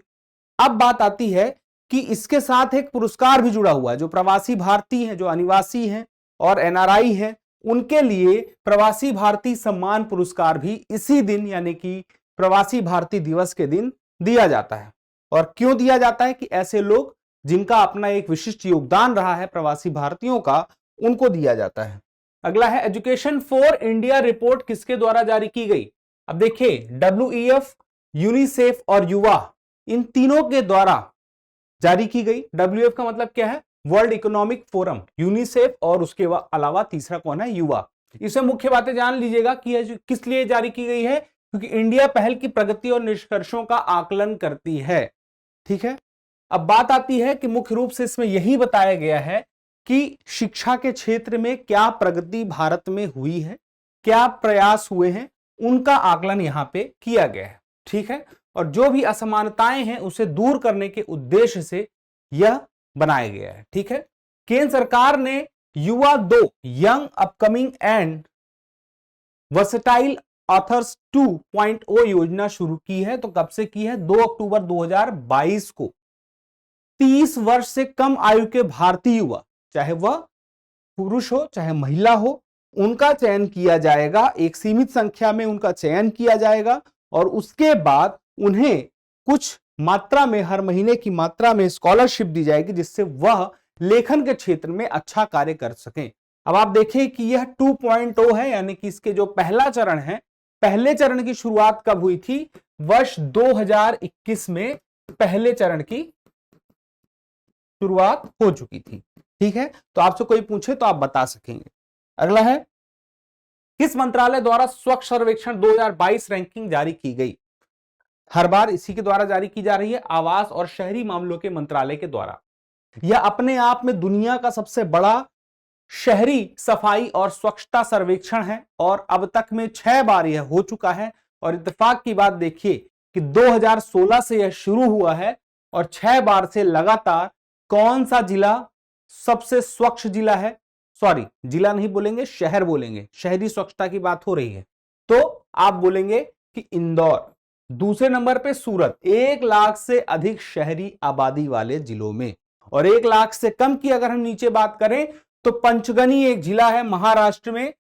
अब बात आती है कि इसके साथ एक पुरस्कार भी जुड़ा हुआ है, जो प्रवासी भारतीय हैं, जो अनिवासी हैं और एनआरआई हैं, उनके लिए प्रवासी भारतीय सम्मान पुरस्कार भी इसी दिन यानी कि प्रवासी भारतीय दिवस के दिन दिया जाता है। और क्यों दिया जाता है, कि ऐसे लोग जिनका अपना एक विशिष्ट योगदान रहा है प्रवासी भारतीयों का, उनको दिया जाता है। अगला है, एजुकेशन फॉर इंडिया रिपोर्ट किसके द्वारा जारी की गई। अब देखिए, WEF, यूनिसेफ और युवा, इन तीनों के द्वारा जारी की गई। WEF का मतलब क्या है, वर्ल्ड इकोनॉमिक फोरम, यूनिसेफ और उसके अलावा तीसरा कौन है, युवा। इसमें मुख्य बातें जान लीजिएगा कि किस लिए जारी की गई है, क्योंकि इंडिया पहल की प्रगति और निष्कर्षों का आकलन करती है। ठीक है, अब बात आती है कि मुख्य रूप से इसमें यही बताया गया है कि शिक्षा के क्षेत्र में क्या प्रगति भारत में हुई है, क्या प्रयास हुए हैं, उनका आकलन यहां पे किया गया है। ठीक है, और जो भी असमानताएं हैं उसे दूर करने के उद्देश्य से यह बनाया गया है। ठीक है, केंद्र सरकार ने युवा 2 young upcoming and versatile authors 2.0 योजना शुरू की है। तो कब से की है? 2 अक्टूबर 2022 को 30 वर्ष से कम आयु के भारतीय युवा, चाहे वह पुरुष हो चाहे महिला हो, उनका चयन किया जाएगा। एक सीमित संख्या में उनका चयन किया जाएगा और उसके बाद उन्हें कुछ मात्रा में, हर महीने की मात्रा में स्कॉलरशिप दी जाएगी, जिससे वह लेखन के क्षेत्र में अच्छा कार्य कर सकें। अब आप देखें कि यह 2.0 है, यानी कि इसके जो पहला चरण है, पहले चरण की शुरुआत कब हुई थी? वर्ष 2021 में पहले चरण की शुरुआत हो चुकी थी। ठीक है, तो आपसे कोई पूछे तो आप बता सकेंगे। अगला है, किस मंत्रालय द्वारा स्वच्छ सर्वेक्षण 2022 रैंकिंग जारी की गई? हर बार इसी के द्वारा जारी की जा रही है, आवास और शहरी मामलों के मंत्रालय के द्वारा। यह अपने आप में दुनिया का सबसे बड़ा शहरी सफाई और स्वच्छता सर्वेक्षण है और अब तक में 6 बार यह हो चुका है। और इत्तेफाक की बात देखिए कि 2016 से यह शुरू हुआ है और 6 बार से लगातार कौन सा जिला सबसे स्वच्छ जिला है? सॉरी, जिला नहीं बोलेंगे, शहर बोलेंगे, शहरी स्वच्छता की बात हो रही है तो आप बोलेंगे कि इंदौर। दूसरे नंबर पे सूरत, 1 लाख से अधिक शहरी आबादी वाले जिलों में। और 1 लाख से कम की अगर हम नीचे बात करें तो पंचगनी एक जिला है महाराष्ट्र में,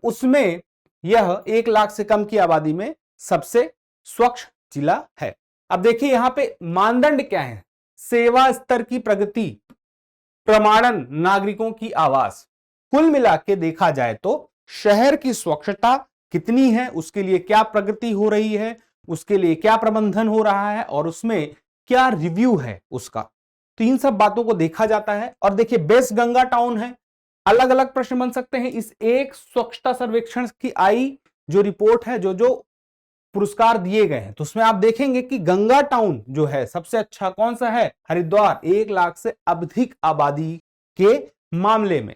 उसमें यह 1 लाख से कम की आबादी में सबसे स्वच्छ जिला है। अब देखिए यहां पे मानदंड क्या है? सेवा स्तर की प्रगति, प्रमाणन, नागरिकों की आवाज। कुल मिला के देखा जाए तो शहर की स्वच्छता कितनी है, उसके लिए क्या प्रगति हो रही है, उसके लिए क्या प्रबंधन हो रहा है और उसमें क्या रिव्यू है उसका, तो इन सब बातों को देखा जाता है। और देखिए बेस्ट गंगा टाउन है, अलग अलग प्रश्न बन सकते हैं इस एक स्वच्छता सर्वेक्षण की आई जो रिपोर्ट है, जो पुरस्कार दिए गए हैं, तो उसमें आप देखेंगे कि गंगा टाउन जो है सबसे अच्छा कौन सा है? हरिद्वार, 1 लाख से अधिक आबादी के मामले में।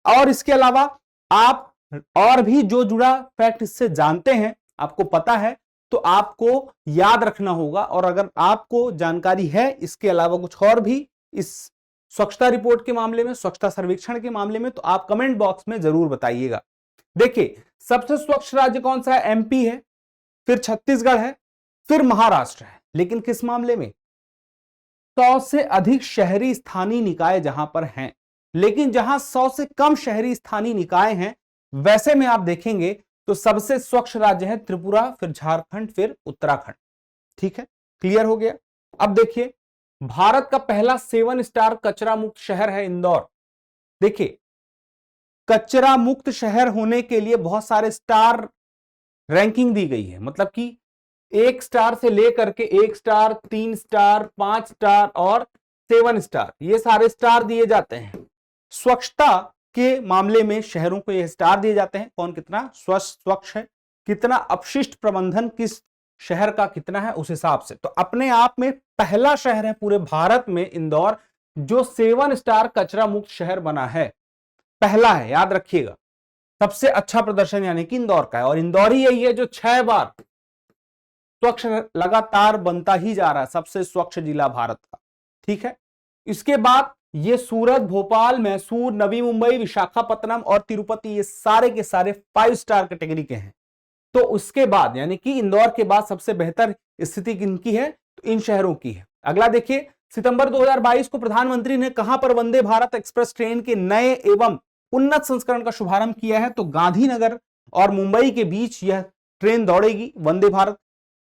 और इसके अलावा आप और भी जो जुड़ा फैक्ट इससे जानते हैं, आपको पता है, तो आपको याद रखना होगा। और अगर आपको जानकारी है इसके अलावा कुछ और भी इस स्वच्छता रिपोर्ट के मामले में, स्वच्छता सर्वेक्षण के मामले में, तो आप कमेंट बॉक्स में जरूर बताइएगा। देखिए सबसे स्वच्छ राज्य कौन सा है? एमपी है, फिर छत्तीसगढ़ है, फिर महाराष्ट्र है। लेकिन किस मामले में? 100 से अधिक शहरी स्थानीय निकाय जहां पर हैं। लेकिन जहां 100 से कम शहरी स्थानीय निकाय हैं, वैसे में आप देखेंगे तो सबसे स्वच्छ राज्य है त्रिपुरा, फिर झारखंड, फिर उत्तराखंड। ठीक है, क्लियर हो गया। अब देखिए भारत का पहला 7 स्टार कचरा मुक्त शहर है इंदौर। देखिए कचरा मुक्त शहर होने के लिए बहुत सारे स्टार रैंकिंग दी गई है, मतलब कि 1 स्टार से लेकर के 1 स्टार, 3 स्टार, 5 स्टार और 7 स्टार, ये सारे स्टार दिए जाते हैं। स्वच्छता के मामले में शहरों को ये स्टार दिए जाते हैं, कौन कितना स्वच्छ है, कितना अपशिष्ट प्रबंधन किस शहर का कितना है उस हिसाब से। तो अपने आप में पहला शहर है पूरे भारत में इंदौर जो 7 स्टार कचरा मुक्त शहर बना है, पहला है, याद रखिएगा। सबसे अच्छा प्रदर्शन यानी कि इंदौर का है और इंदौर ही यही है जो 6 बार स्वच्छ लगातार बनता ही जा रहा है, सबसे स्वच्छ जिला भारत का। ठीक है, इसके बाद ये सूरत, भोपाल, मैसूर, नवी मुंबई, विशाखापत्तनम और तिरुपति, ये सारे के सारे 5 स्टार कैटेगरी के हैं। तो उसके बाद यानी कि इंदौर के बाद सबसे बेहतर स्थिति किनकी है? तो इन शहरों की है। अगला देखिए, सितंबर 2022 को प्रधानमंत्री ने कहां पर वंदे भारत एक्सप्रेस ट्रेन के नए एवं उन्नत संस्करण का शुभारंभ किया है? तो गांधीनगर और मुंबई के बीच यह ट्रेन दौड़ेगी। वंदे भारत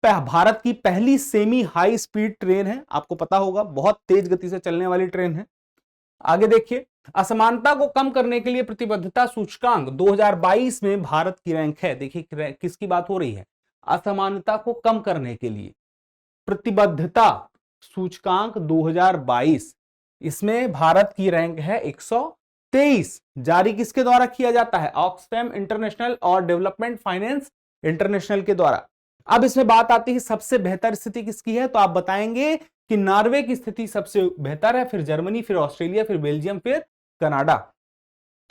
भारत की पहली सेमी हाई स्पीड ट्रेन है, आपको पता होगा, बहुत तेज गति से चलने वाली ट्रेन है। आगे देखिए, असमानता को कम करने के लिए प्रतिबद्धता सूचकांक 2022 में भारत की रैंक है। देखिए किसकी बात हो रही है? असमानता को कम करने के लिए प्रतिबद्धता सूचकांक 2022, इसमें भारत की रैंक है 123। जारी किसके द्वारा किया जाता है? ऑक्सफैम इंटरनेशनल और डेवलपमेंट फाइनेंस इंटरनेशनल के द्वारा। अब इसमें बात आती है सबसे बेहतर स्थिति किसकी है, तो आप बताएंगे कि नॉर्वे की स्थिति सबसे बेहतर है, फिर जर्मनी, फिर ऑस्ट्रेलिया, फिर बेल्जियम, फिर कनाडा।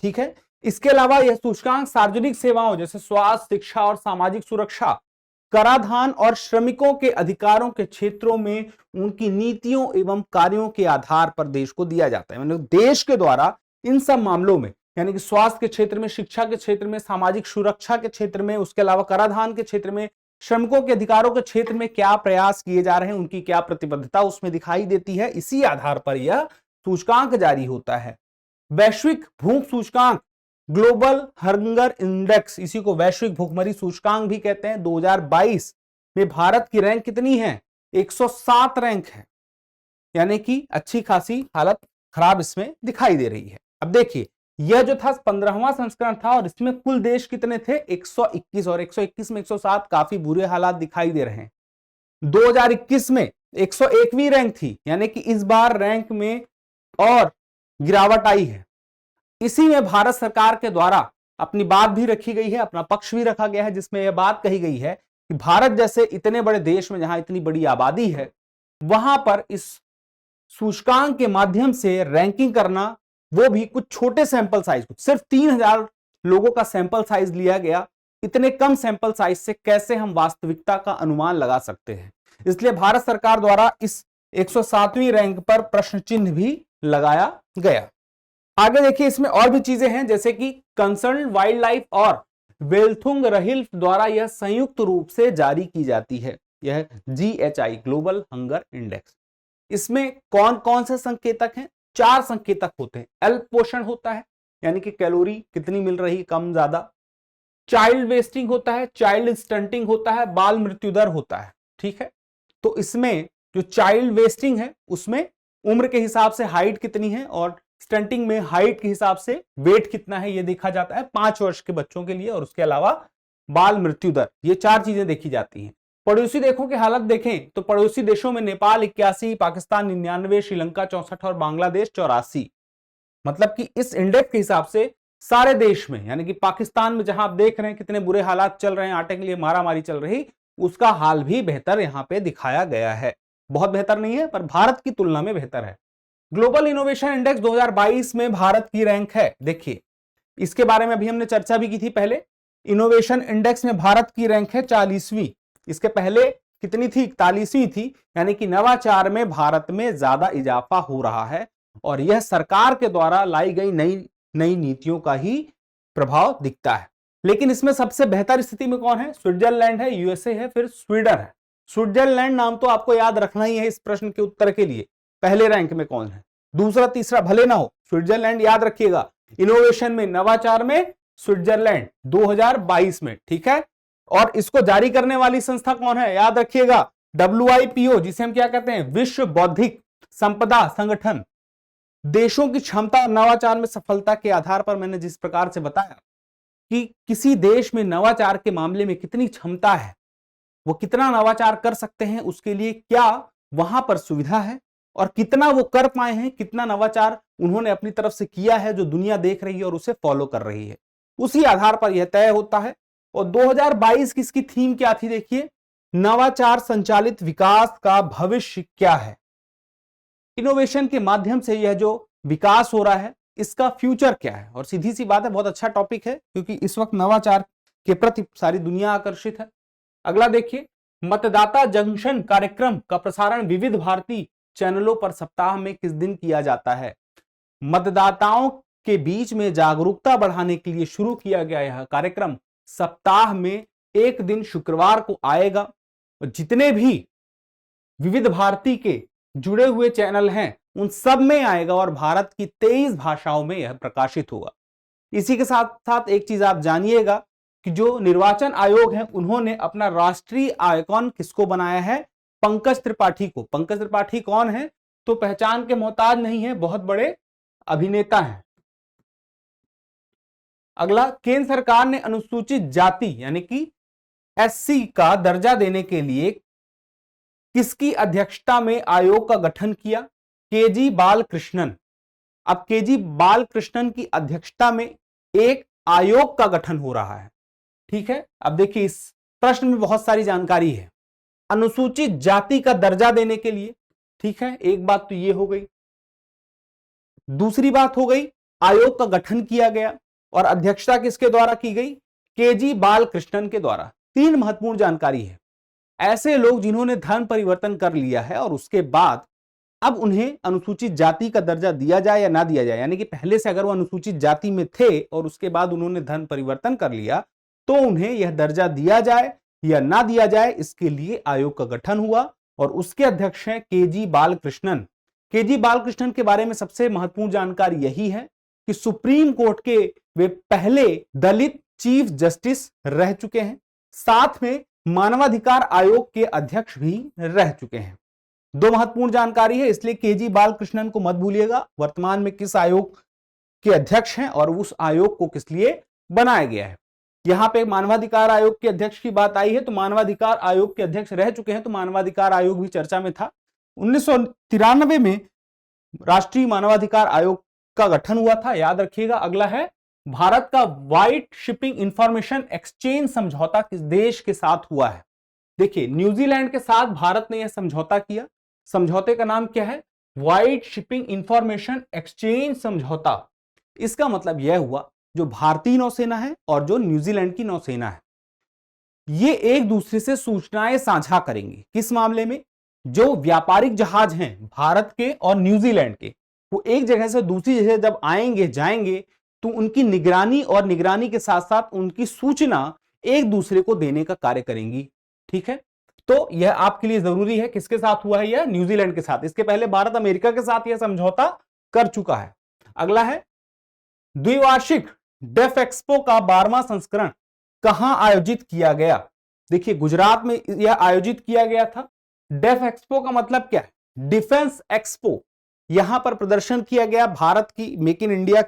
ठीक है, इसके अलावा यह सूचकांक सार्वजनिक सेवाओं जैसे स्वास्थ्य, शिक्षा और सामाजिक सुरक्षा, कराधान और श्रमिकों के अधिकारों के क्षेत्रों में उनकी नीतियों एवं कार्यों के आधार पर देश को दिया जाता है। मतलब देश के द्वारा इन सब मामलों में, यानी कि स्वास्थ्य के क्षेत्र में, शिक्षा के क्षेत्र में, सामाजिक सुरक्षा के क्षेत्र में, उसके अलावा कराधान के क्षेत्र में, श्रमिकों के अधिकारों के क्षेत्र में क्या प्रयास किए जा रहे हैं, उनकी क्या प्रतिबद्धता उसमें दिखाई देती है। इसी आधार पर यह सूचकांक जारी होता है। वैश्विक भूख सूचकांक, ग्लोबल हंगर इंडेक्स, इसी को वैश्विक भूखमरी सूचकांक भी कहते हैं, 2022 में भारत की रैंक कितनी है? 107 रैंक है, यानी कि अच्छी खासी हालत खराब इसमें दिखाई दे रही है। अब देखिए, यह जो था 15वां संस्करण था और इसमें कुल देश कितने थे? 121, और 121 में 107 काफी बुरे हालात दिखाई दे रहे हैं। 2021 में 101वीं रैंक थी, यानी कि इस बार रैंक में और गिरावट आई है। इसी में भारत सरकार के द्वारा अपनी बात भी रखी गई है, अपना पक्ष भी रखा गया है, जिसमें यह बात कही गई है कि भारत जैसे इतने बड़े देश में जहां इतनी बड़ी आबादी है, वहां पर इस सूचकांक के माध्यम से रैंकिंग करना, वो भी कुछ छोटे सैंपल साइज, सिर्फ 3000 लोगों का सैंपल साइज लिया गया। इतने कम सैंपल साइज से कैसे हम वास्तविकता का अनुमान लगा सकते हैं? इसलिए भारत सरकार द्वारा इस 107वीं रैंक पर प्रश्न चिन्ह भी लगाया गया। आगे देखिए, इसमें और भी चीजें हैं, जैसे कि कंसर्न वाइल्ड लाइफ और वेल्थुंग रहिल्फ द्वारा यह संयुक्त रूप से जारी की जाती है, यह GHI ग्लोबल हंगर इंडेक्स। इसमें कौन कौन से संकेतक हैं? 4 संकेतक होते हैं। अल्प पोषण होता है, यानी कि कैलोरी कितनी मिल रही, कम ज्यादा। चाइल्ड वेस्टिंग होता है, चाइल्ड स्टंटिंग होता है, बाल मृत्यु दर होता है। ठीक है, तो इसमें जो चाइल्ड वेस्टिंग है उसमें उम्र के हिसाब से हाइट कितनी है, और स्टंटिंग में हाइट के हिसाब से वेट कितना है, यह देखा जाता है 5 वर्ष के बच्चों के लिए। और उसके अलावा बाल मृत्यु दर, ये 4 चीजें देखी जाती हैं। पड़ोसी देशों की हालत देखें तो पड़ोसी देशों में नेपाल 81, पाकिस्तान 99, श्रीलंका 64 और बांग्लादेश 84। मतलब कि इस इंडेक्स के हिसाब से सारे देश में, यानी कि पाकिस्तान में जहां आप देख रहे हैं कितने बुरे हालात चल रहे हैं, आटे के लिए मारामारी चल रही, उसका हाल भी बेहतर यहां पे दिखाया गया है। बहुत बेहतर नहीं है, पर भारत की तुलना में बेहतर है। ग्लोबल इनोवेशन इंडेक्स 2022 में भारत की रैंक है। देखिए, इसके बारे में अभी हमने चर्चा भी की थी पहले। इनोवेशन इंडेक्स में भारत की रैंक है 40वीं। इसके पहले कितनी थी? 41वीं थी। यानी कि नवाचार में भारत में ज्यादा इजाफा हो रहा है, और यह सरकार के द्वारा लाई गई नई नीतियों का ही प्रभाव दिखता है। लेकिन इसमें सबसे बेहतर स्थिति में कौन है? स्विट्जरलैंड है, यूएसए है, फिर स्वीडन है। स्विट्जरलैंड नाम तो आपको याद रखना ही है इस प्रश्न के उत्तर के लिए। पहले रैंक में कौन है? दूसरा तीसरा भले ना हो, स्विट्जरलैंड याद रखिएगा। इनोवेशन में, नवाचार में स्विट्जरलैंड 2022 में। ठीक है, और इसको जारी करने वाली संस्था कौन है? याद रखिएगा, WIPO, जिसे हम क्या कहते हैं? विश्व बौद्धिक संपदा संगठन। देशों की क्षमता और नवाचार में सफलता के आधार पर मैंने जिस प्रकार से बताया कि किसी देश में नवाचार के मामले में कितनी क्षमता है, वो कितना नवाचार कर सकते हैं, उसके लिए क्या वहां पर सुविधा है, और कितना वो कर पाए हैं, कितना नवाचार उन्होंने अपनी तरफ से किया है जो दुनिया देख रही है और उसे फॉलो कर रही है, उसी आधार पर यह तय होता है। और 2022 की इसकी थीम क्या थी? देखिए, नवाचार संचालित विकास का भविष्य क्या है। इनोवेशन के माध्यम से यह जो विकास हो रहा है, इसका फ्यूचर क्या है। और सीधी सी बात है, बहुत अच्छा टॉपिक है, क्योंकि इस वक्त नवाचार के प्रति सारी दुनिया आकर्षित है। अगला देखिए, मतदाता जंक्शन कार्यक्रम का प्रसारण विविध भारती चैनलों पर सप्ताह में किस दिन किया जाता है? मतदाताओं के बीच में जागरूकता बढ़ाने के लिए शुरू किया गया यह कार्यक्रम सप्ताह में एक दिन शुक्रवार को आएगा। और जितने भी विविध भारती के जुड़े हुए चैनल हैं उन सब में आएगा, और भारत की 23 भाषाओं में यह प्रकाशित होगा। इसी के साथ साथ एक चीज आप जानिएगा कि जो निर्वाचन आयोग है, उन्होंने अपना राष्ट्रीय आइकॉन किसको बनाया है? पंकज त्रिपाठी को। पंकज त्रिपाठी कौन है? तो पहचान के मोहताज नहीं है, बहुत बड़े अभिनेता हैं। अगला, केंद्र सरकार ने अनुसूचित जाति यानी कि SC का दर्जा देने के लिए किसकी अध्यक्षता में आयोग का गठन किया? KG बालकृष्णन। अब KG बालकृष्णन की अध्यक्षता में एक आयोग का गठन हो रहा है। ठीक है, अब देखिए, इस प्रश्न में बहुत सारी जानकारी है। अनुसूचित जाति का दर्जा देने के लिए ठीक है, एक बात तो ये हो गई। दूसरी बात हो गई, आयोग का गठन किया गया और अध्यक्षता किसके द्वारा की गई? केजी बालकृष्णन के द्वारा। तीन महत्वपूर्ण जानकारी है। ऐसे लोग जिन्होंने धर्म परिवर्तन कर लिया है और उसके बाद अब उन्हें अनुसूचित जाति का दर्जा दिया जाए या ना दिया जाए, यानी कि पहले से अगर वो अनुसूचित जाति में थे और उसके बाद उन्होंने धर्म परिवर्तन कर लिया तो उन्हें यह दर्जा दिया जाए या ना दिया जाए, इसके लिए आयोग का गठन हुआ और उसके अध्यक्ष हैं केजी बालकृष्णन। केजी बालकृष्णन के बारे में सबसे महत्वपूर्ण जानकारी यही है कि सुप्रीम कोर्ट के वे पहले दलित चीफ जस्टिस रह चुके हैं, साथ में मानवाधिकार आयोग के अध्यक्ष भी रह चुके हैं। दो महत्वपूर्ण जानकारी है, इसलिए केजी बालकृष्णन को मत भूलिएगा। वर्तमान में किस आयोग के अध्यक्ष हैं और उस आयोग को किस लिए बनाया गया है। यहां पे मानवाधिकार आयोग के अध्यक्ष की बात आई है तो मानवाधिकार आयोग के अध्यक्ष रह चुके हैं, तो मानवाधिकार आयोग भी चर्चा में था। 1993 में राष्ट्रीय मानवाधिकार आयोग का गठन हुआ था, याद रखिएगा। अगला है भारत का व्हाइट शिपिंग इंफॉर्मेशन एक्सचेंज समझौता किस देश के साथ हुआ है? देखिए, न्यूजीलैंड के साथ भारत ने यह समझौता किया। समझौते का नाम क्या है? व्हाइट शिपिंग इंफॉर्मेशन एक्सचेंज समझौता। इसका मतलब यह हुआ जो भारतीय नौसेना है और जो न्यूजीलैंड की नौसेना है, ये एक दूसरे से सूचनाएं साझा करेंगे। किस मामले में? जो व्यापारिक जहाज हैं भारत के और न्यूजीलैंड के, वो एक जगह से दूसरी जगह जब आएंगे जाएंगे तो उनकी निगरानी और निगरानी के साथ साथ उनकी सूचना एक दूसरे को देने का कार्य करेंगी। ठीक है, तो यह आपके लिए जरूरी है। किसके साथ हुआ है? यह न्यूजीलैंड के साथ। इसके पहले भारत अमेरिका के साथ यह समझौता कर चुका है। अगला है द्विवार्षिक डेफ एक्सपो का 12वां संस्करण कहां आयोजित किया गया? देखिए, गुजरात में यह आयोजित किया गया था। डेफ एक्सपो का मतलब क्या है? Defence expo. यहां पर प्रदर्शन किया गया भारत की मेक इन इंडिया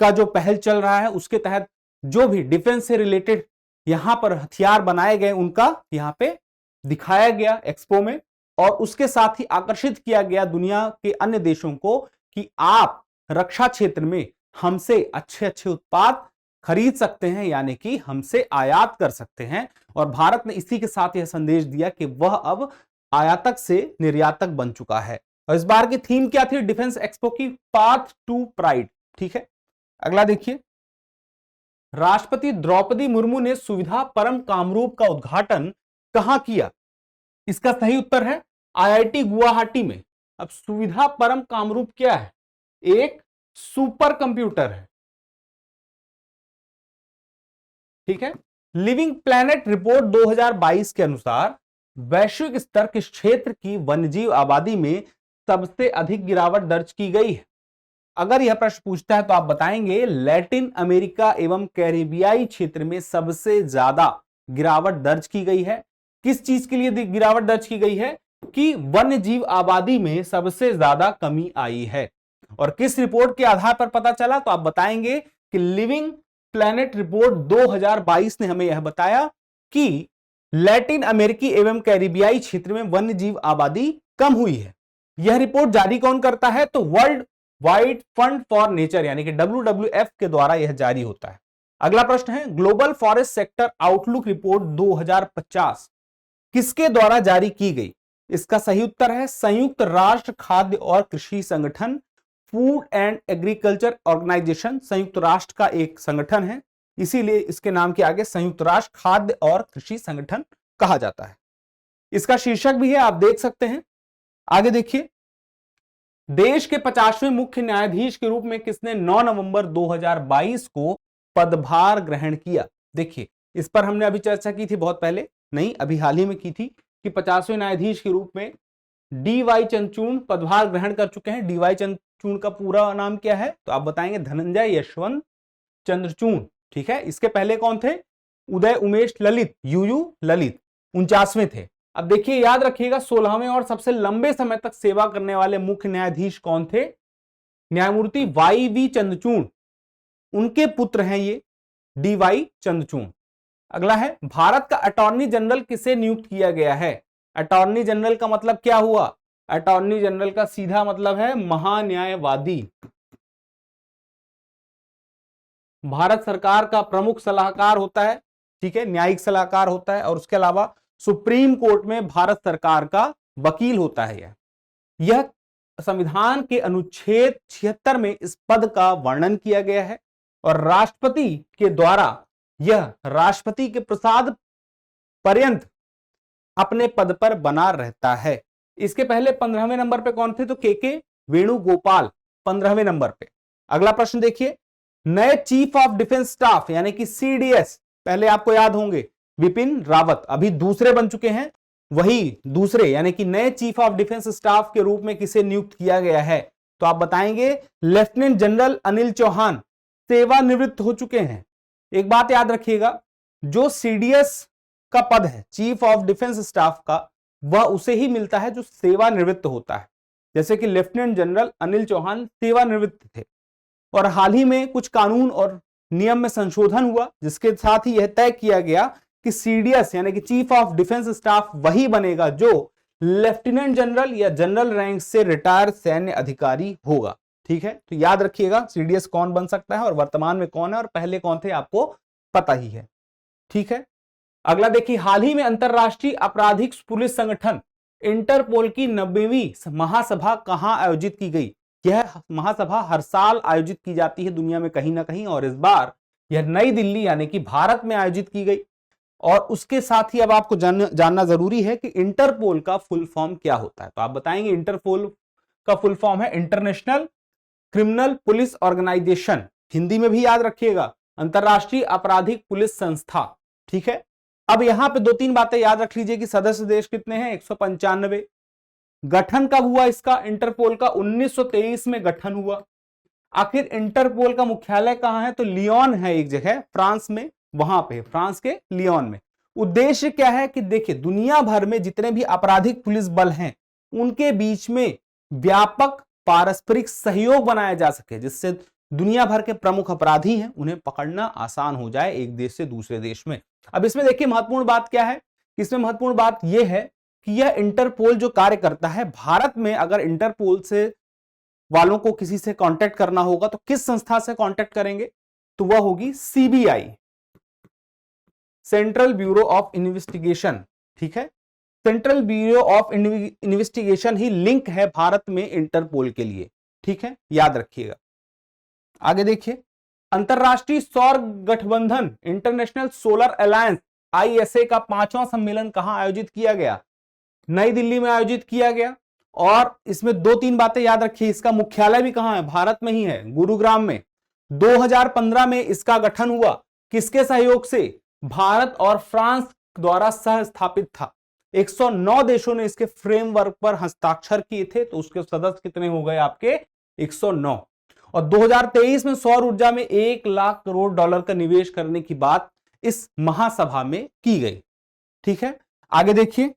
का जो पहल चल रहा है उसके तहत जो भी डिफेंस से रिलेटेड यहां पर हथियार बनाए गए उनका यहां पे दिखाया गया एक्सपो में, और उसके साथ ही आकर्षित किया गया दुनिया के अन्य देशों को कि आप रक्षा क्षेत्र में हमसे अच्छे अच्छे उत्पाद खरीद सकते हैं, यानी कि हमसे आयात कर सकते हैं। और भारत ने इसी के साथ यह संदेश दिया कि वह अब आयातक से निर्यातक बन चुका है। और इस बार की थीम क्या थी डिफेंस एक्सपो की? Path to pride. ठीक है, अगला देखिए, राष्ट्रपति द्रौपदी मुर्मू ने सुविधा परम कामरूप का उद्घाटन कहां किया? इसका सही उत्तर है आईआईटी गुवाहाटी में। अब सुविधा परम कामरूप क्या है? एक सुपर कंप्यूटर है। ठीक है, लिविंग प्लैनेट रिपोर्ट 2022 के अनुसार वैश्विक स्तर किस क्षेत्र की वन्यजीव आबादी में सबसे अधिक गिरावट दर्ज की गई है? अगर यह प्रश्न पूछता है तो आप बताएंगे लैटिन अमेरिका एवं कैरिबियाई क्षेत्र में सबसे ज्यादा गिरावट दर्ज की गई है। किस चीज के लिए गिरावट दर्ज की गई है? कि वन्य जीव आबादी में सबसे ज्यादा कमी आई है। और किस रिपोर्ट के आधार पर पता चला? तो आप बताएंगे कि लिविंग प्लैनेट रिपोर्ट 2022 ने हमें यह बताया कि लैटिन अमेरिकी एवं कैरिबियाई क्षेत्र में वन्य जीव आबादी कम हुई है। यह रिपोर्ट जारी कौन करता है? तो world wide fund for nature यानी कि WWF के द्वारा यह जारी होता है। अगला प्रश्न है global forest sector outlook report 2050 किसके द्वारा जारी की गई? इसका सही उत्तर है संयुक्त राष्ट्र खाद्य और कृषि संगठन, फूड एंड एग्रीकल्चर ऑर्गेनाइजेशन। संयुक्त राष्ट्र का एक संगठन है, इसीलिए इसके नाम के आगे संयुक्त राष्ट्र खाद्य और कृषि संगठन कहा जाता है। इसका शीर्षक भी है, आप देख सकते हैं। आगे देखिए, देश के 50वें मुख्य न्यायाधीश के रूप में किसने 9 नवंबर 2022 को पदभार ग्रहण किया? देखिए, इस पर हमने अभी चर्चा की थी, बहुत पहले नहीं, अभी हाल ही में की थी कि 50वें न्यायाधीश के रूप में DY चंद्रचूड़ पदभार ग्रहण कर चुके हैं। DY चंद्रचूड़ का पूरा नाम क्या है? तो आप बताएंगे धनंजय यशवंत चंद्रचूड़। ठीक है, इसके पहले कौन थे? उदय उमेश ललित, UU ललित 49वें थे। अब देखिए, याद रखिएगा 16वें और सबसे लंबे समय तक सेवा करने वाले मुख्य न्यायाधीश कौन थे? न्यायमूर्ति YV चंद्रचूड़, उनके पुत्र हैं ये DY चंद्रचूड़। अगला है भारत का अटॉर्नी जनरल किसे नियुक्त किया गया है? अटॉर्नी जनरल का मतलब क्या हुआ? अटॉर्नी जनरल का सीधा मतलब है महान्यायवादी। भारत सरकार का प्रमुख सलाहकार होता है, ठीक है, न्यायिक सलाहकार होता है, और उसके अलावा सुप्रीम कोर्ट में भारत सरकार का वकील होता है। यह संविधान के अनुच्छेद 76 में इस पद का वर्णन किया गया है और राष्ट्रपति के द्वारा यह राष्ट्रपति के प्रसाद पर्यंत अपने पद पर बना रहता है। इसके पहले 15वें नंबर पे कौन थे? तो के वेणुगोपाल 15वें नंबर पे। अगला प्रश्न देखिए, नए चीफ ऑफ डिफेंस स्टाफ यानी कि सीडीएस, पहले आपको याद होंगे विपिन रावत, अभी दूसरे बन चुके हैं, वही दूसरे यानी कि नए चीफ ऑफ डिफेंस स्टाफ के रूप में किसे नियुक्त किया गया है? तो आप बताएंगे लेफ्टिनेंट जनरल अनिल चौहान सेवानिवृत्त हो चुके हैं। एक बात याद रखिएगा, जो सीडीएस का पद है चीफ ऑफ डिफेंस स्टाफ का, वह उसे ही मिलता है जो सेवानिवृत्त होता है। जैसे कि लेफ्टिनेंट जनरल अनिल चौहान सेवानिवृत्त थे और हाल ही में कुछ कानून और नियम में संशोधन हुआ जिसके साथ ही यह तय किया गया कि सीडीएस यानी कि चीफ ऑफ डिफेंस स्टाफ वही बनेगा जो लेफ्टिनेंट जनरल या जनरल रैंक से रिटायर सैन्य अधिकारी होगा। ठीक है, तो याद रखिएगा सीडीएस कौन बन सकता है और वर्तमान में कौन है और पहले कौन थे आपको पता ही है। ठीक है, अगला देखिए, हाल ही में अंतरराष्ट्रीय आपराधिक पुलिस संगठन इंटरपोल की 90वीं महासभा कहां आयोजित की गई? यह महासभा हर साल आयोजित की जाती है दुनिया में कहीं ना कहीं, और इस बार यह नई दिल्ली यानी कि भारत में आयोजित की गई। और उसके साथ ही अब आपको जानना जरूरी है कि इंटरपोल का फुल फॉर्म क्या होता है। तो आप बताएंगे इंटरपोल का फुल फॉर्म है international criminal police organisation, Hindi में भी याद रखिएगा अंतरराष्ट्रीय आपराधिक पुलिस संस्था। ठीक है, अब यहां पे 2-3 बातें याद रख लीजिए कि सदस्य देश कितने हैं? 195। गठन कब हुआ इसका? इंटरपोल का 1923 में गठन हुआ। आखिर इंटरपोल का मुख्यालय कहां है? तो लियोन है एक जगह फ्रांस में, वहां पे फ्रांस के लियोन में। उद्देश्य क्या है कि देखिए दुनिया भर में जितने भी आपराधिक पुलिस बल हैं उनके बीच में व्यापक पारस्परिक सहयोग बनाया जा सके, जिससे दुनिया भर के प्रमुख अपराधी हैं उन्हें पकड़ना आसान हो जाए एक देश से दूसरे देश में। अब इसमें देखिए महत्वपूर्ण बात क्या है, इसमें महत्वपूर्ण बात यह है कि यह इंटरपोल जो कार्य करता है, भारत में अगर इंटरपोल से वालों को किसी से कांटेक्ट करना होगा तो किस संस्था से कांटेक्ट करेंगे? तो वह होगी CBI, central bureau of investigation. ठीक है, central bureau of investigation he link है भारत में इंटरपोल के लिए। ठीक है, याद रखिएगा। आगे देखिए, अंतरराष्ट्रीय सौर गठबंधन इंटरनेशनल सोलर अलायंस आईएसए का 5वां सम्मेलन कहां आयोजित किया गया? नई दिल्ली में आयोजित किया गया। और इसमें 2-3 बातें याद रखिए, इसका मुख्यालय भी कहां है? भारत में ही है, गुरुग्राम में। 2015 में इसका गठन हुआ, किसके सहयोग से? भारत और फ्रांस द्वारा सह स्थापित था। 109 देशों ने इसके फ्रेमवर्क पर हस्ताक्षर किए थे, तो उसके सदस्य कितने हो गए आपके? 109। और 2023 में सौर ऊर्जा में 1 लाख करोड़ डॉलर का निवेश करने की बात इस महासभा में की गई। ठीक है, आगे देखिए,